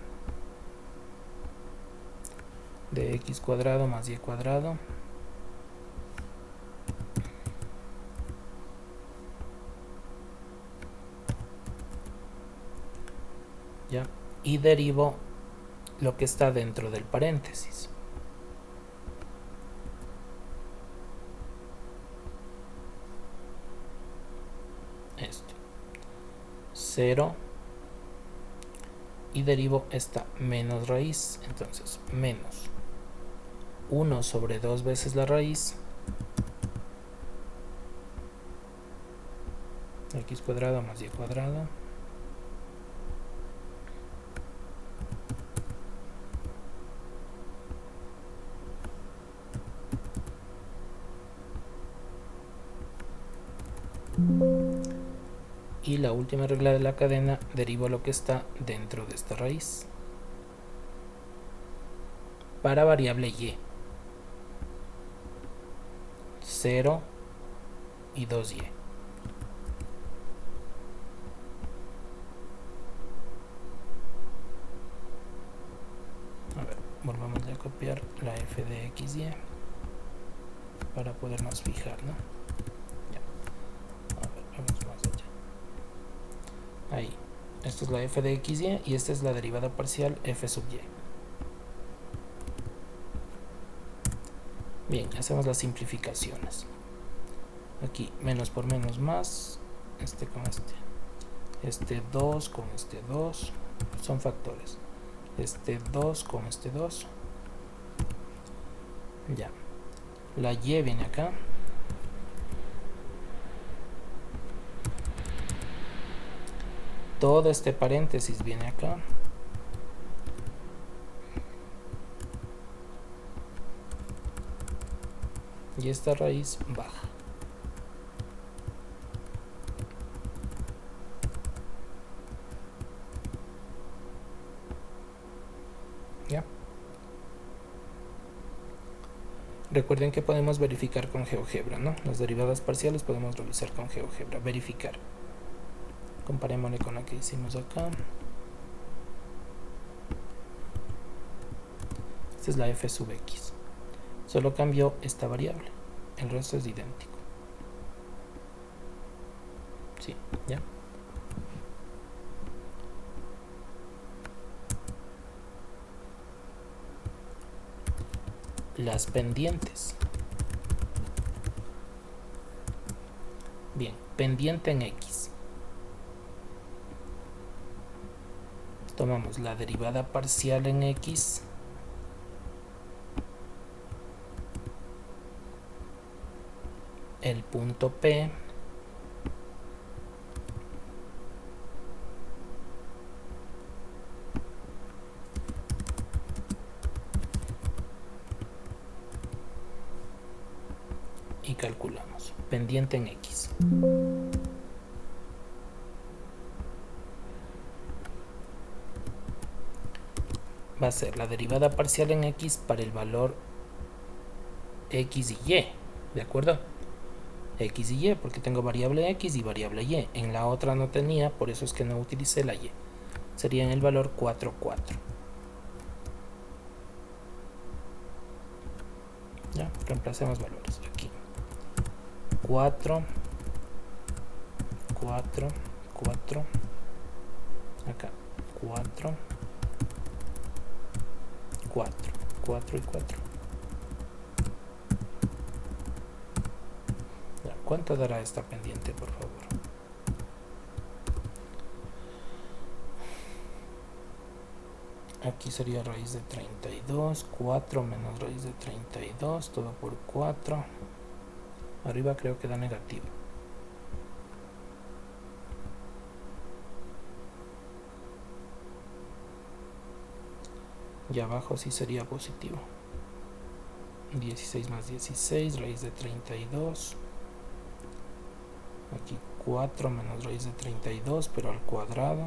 de x cuadrado más y cuadrado ya, y derivo lo que está dentro del paréntesis. Esto, 0 y derivo esta menos raíz, entonces menos 1 sobre 2 veces la raíz x cuadrado más y cuadrado y la última regla de la cadena, derivo lo que está dentro de esta raíz para variable y, 0 y 2y. A ver, volvamos a copiar la f de x y para podernos fijar, ¿no? Ya. A ver, vamos más allá. Ahí, esto es la f de x y esta es la derivada parcial f sub y. Bien, hacemos las simplificaciones. Aquí menos por menos más, este con este 2 con este 2, son factores. Este 2 con este 2. Ya. La y viene acá. Todo este paréntesis viene acá. Y esta raíz baja. ¿Ya? Recuerden que podemos verificar con GeoGebra, ¿no? Las derivadas parciales podemos realizar con GeoGebra. Verificar. Comparémosle con la que hicimos acá. Esta es la f sub x. Solo cambió esta variable. El resto es idéntico. Sí, ¿ya? Las pendientes. Bien, pendiente en x. Tomamos la derivada parcial en x el punto P y calculamos pendiente en x. Va a ser la derivada parcial en x para el valor x y y, ¿de acuerdo? X y y, porque tengo variable x y variable y. En la otra no tenía, por eso es que no utilicé la y. Sería en el valor 4, 4. Ya, reemplacemos valores aquí. 4, 4, 4. Acá, 4, 4, 4 y 4. ¿Cuánto dará esta pendiente, por favor? Aquí sería raíz de 32, 4 menos raíz de 32, todo por 4. Arriba creo que da negativo. Y abajo sí sería positivo. 16 más 16, raíz de 32. Aquí 4 menos raíz de 32, pero al cuadrado.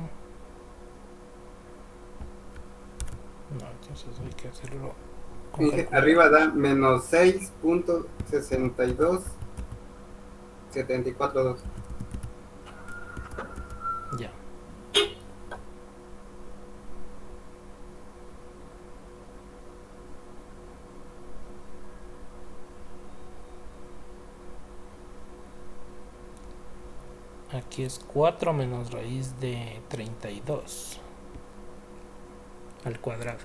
No, entonces hay que hacerlo con calculadora. Arriba da menos 6.6274.2. Ya. Aquí es 4 menos raíz de 32 al cuadrado.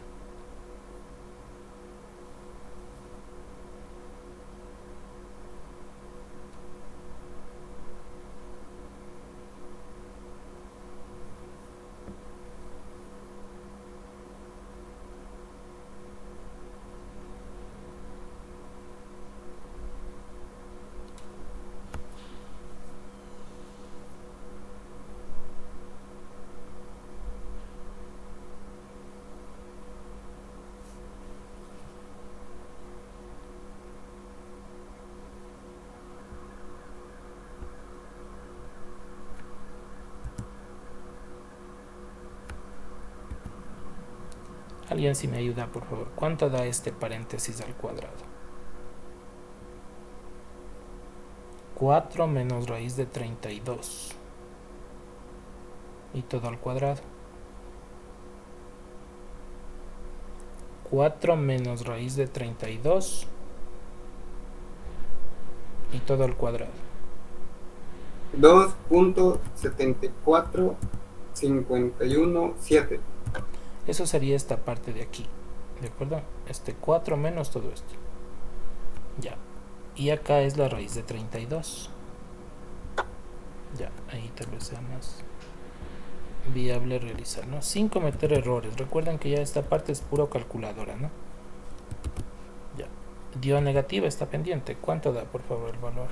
Alguien si me ayuda, por favor. ¿Cuánto da este paréntesis al cuadrado? 4 menos raíz de 32. Y todo al cuadrado. 4 menos raíz de 32. Y todo al cuadrado. 2.74517. Eso sería esta parte de aquí. ¿De acuerdo? Este 4 menos todo esto. Ya. Y acá es la raíz de 32. Ya, ahí tal vez sea más viable realizar, ¿no? Sin cometer errores. Recuerden que ya esta parte es puro calculadora, ¿no? Ya. Dio negativa, está pendiente. ¿Cuánto da, por favor, el valor?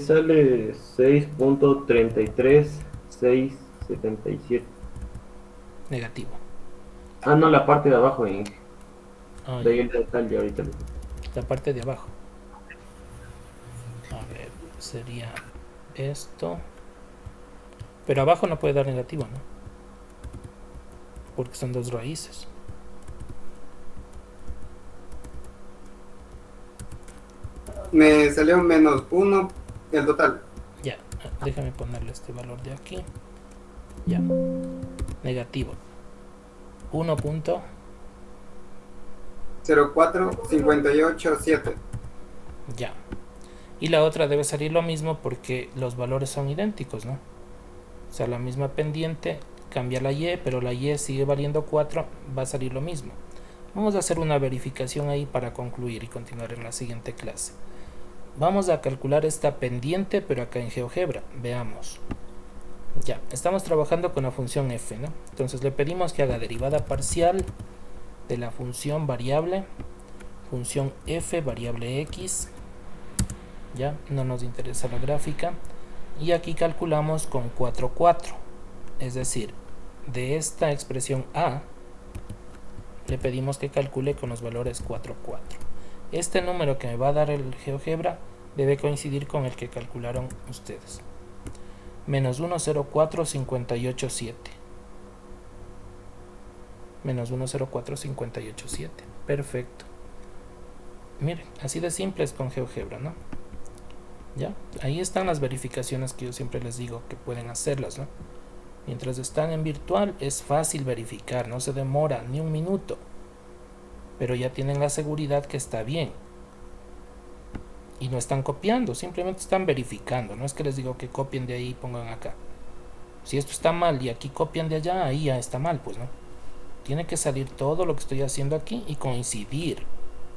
Sale 6.33677. Negativo. Ah, no, la parte de abajo, de Ah, ahí el detalle ahorita. la parte de abajo. A ver, sería esto. Pero abajo no puede dar negativo, ¿no? Porque son dos raíces. Me salió menos 1 el total. Ya, déjame ponerle este valor de aquí. Ya. Negativo. 0.458.7. Ya. Y la otra debe salir lo mismo porque los valores son idénticos, ¿no? O sea, la misma pendiente, cambia la y, pero la y sigue valiendo 4, va a salir lo mismo. Vamos a hacer una verificación ahí para concluir y continuar en la siguiente clase. Vamos a calcular esta pendiente, pero acá en GeoGebra. Veamos. Ya, estamos trabajando con la función f, ¿no? Entonces le pedimos que haga derivada parcial de la función variable, función f, variable x. Ya, no nos interesa la gráfica. Y aquí calculamos con 4, 4. Es decir, de esta expresión a, le pedimos que calcule con los valores 4, 4. Este número que me va a dar el GeoGebra debe coincidir con el que calcularon ustedes. Menos 104,587. Menos 104,587. Perfecto. Miren, así de simple es con GeoGebra, ¿no? Ya, ahí están las verificaciones que yo siempre les digo que pueden hacerlas, ¿no? Mientras están en virtual es fácil verificar, no se demora ni un minuto. Pero ya tienen la seguridad que está bien. Y no están copiando, simplemente están verificando. No es que les digo que copien de ahí y pongan acá. Si esto está mal y aquí copian de allá, ahí ya está mal, pues no. Tiene que salir todo lo que estoy haciendo aquí y coincidir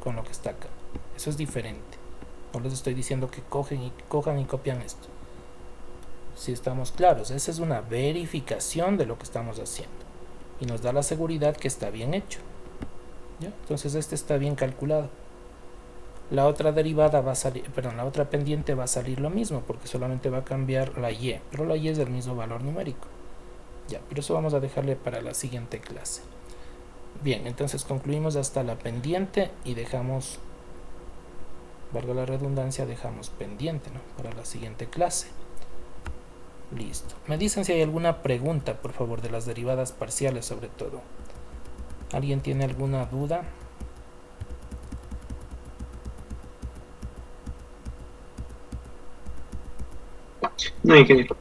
con lo que está acá. Eso es diferente. No les estoy diciendo que cojan y copian esto. Si estamos claros, esa es una verificación de lo que estamos haciendo. Y nos da la seguridad que está bien hecho. ¿Ya? Entonces este está bien calculado. La otra derivada va a salir, perdón, la otra pendiente va a salir lo mismo, porque solamente va a cambiar la y, pero la y es del mismo valor numérico. Ya, pero eso vamos a dejarle para la siguiente clase. Bien, entonces concluimos hasta la pendiente y dejamos, valga la redundancia, dejamos pendiente, ¿no?, para la siguiente clase. Listo. Me dicen si hay alguna pregunta, por favor, de las derivadas parciales sobre todo. ¿Alguien tiene alguna duda? No, ingeniero.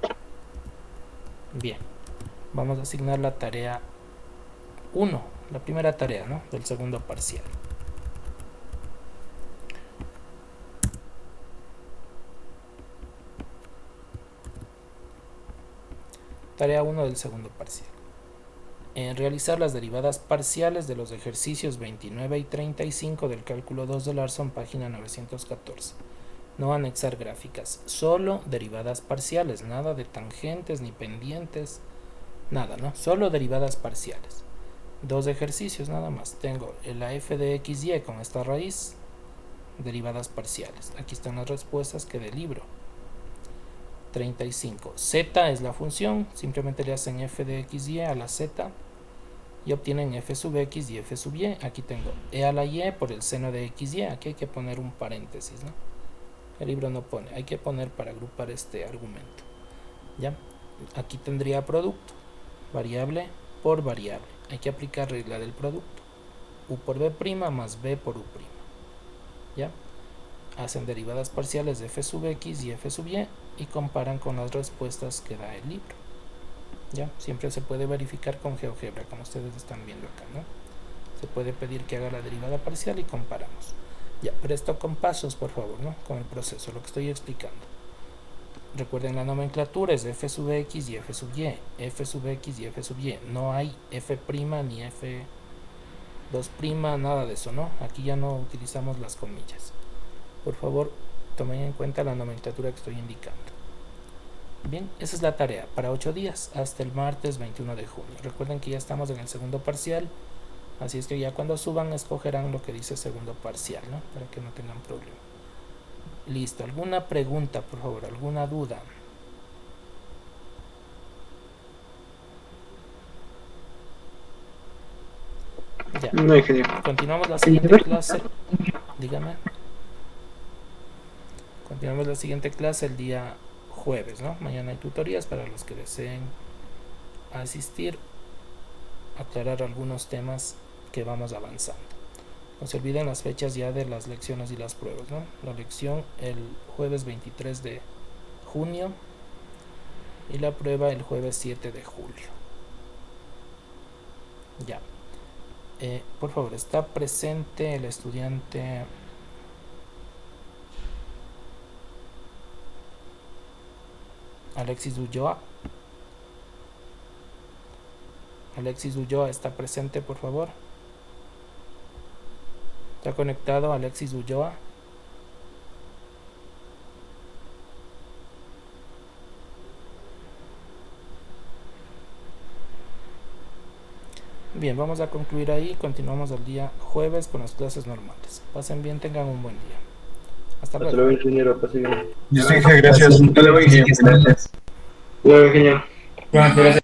Bien. Vamos a asignar la tarea 1, la primera tarea, ¿no?, del segundo parcial. Tarea 1 del segundo parcial. En realizar las derivadas parciales de los ejercicios 29 y 35 del cálculo 2 de Larson, página 914. No anexar gráficas, solo derivadas parciales, nada de tangentes ni pendientes, nada, ¿no? Solo derivadas parciales. 2 ejercicios nada más. Tengo la f de xy con esta raíz, derivadas parciales. Aquí están las respuestas que del libro. 35. Z es la función, simplemente le hacen f de xy a la z y obtienen f sub x y f sub y. Aquí tengo e a la y por el seno de xy. Aquí hay que poner un paréntesis, ¿no? El libro no pone, hay que poner para agrupar este argumento. ¿Ya? Aquí tendría producto, variable por variable. Hay que aplicar regla del producto. U por b' más b por u'. ¿Ya? Hacen derivadas parciales de f sub x y f sub y comparan con las respuestas que da el libro. ¿Ya? Siempre se puede verificar con GeoGebra, como ustedes están viendo acá, ¿no? Se puede pedir que haga la derivada parcial y comparamos. Ya, pero esto con pasos, por favor, ¿no? Con el proceso, lo que estoy explicando. Recuerden, la nomenclatura es f sub x y f sub y, f sub x y f sub y. No hay f' ni f2', nada de eso, ¿no? Aquí ya no utilizamos las comillas. Por favor, tomen en cuenta la nomenclatura que estoy indicando. Bien, esa es la tarea para 8 días, hasta el martes 21 de junio. Recuerden que ya estamos en el segundo parcial, así es que ya cuando suban escogerán lo que dice segundo parcial, ¿no? Para que no tengan problema. Listo, ¿alguna pregunta, por favor? ¿Alguna duda? Ya. No, ingeniero. Continuamos la siguiente clase. Dígame. Continuamos la siguiente clase el día jueves, ¿no? Mañana hay tutorías para los que deseen asistir, aclarar algunos temas que vamos avanzando. No se olviden las fechas ya de las lecciones y las pruebas, ¿no? La lección el jueves 23 de junio y la prueba el jueves 7 de julio. Ya. Por favor, ¿está presente el estudiante Alexis Ulloa? Alexis Ulloa, ¿está presente, por favor? ¿Está conectado Alexis Ulloa? Bien, vamos a concluir ahí. Continuamos el día jueves con las clases normales. Pasen bien, tengan un buen día. Hasta luego. Hasta luego, ingeniero. Pase bien. Yo soy gracias. Gracias. Luego, ingeniero. Luego, ingeniero. Gracias.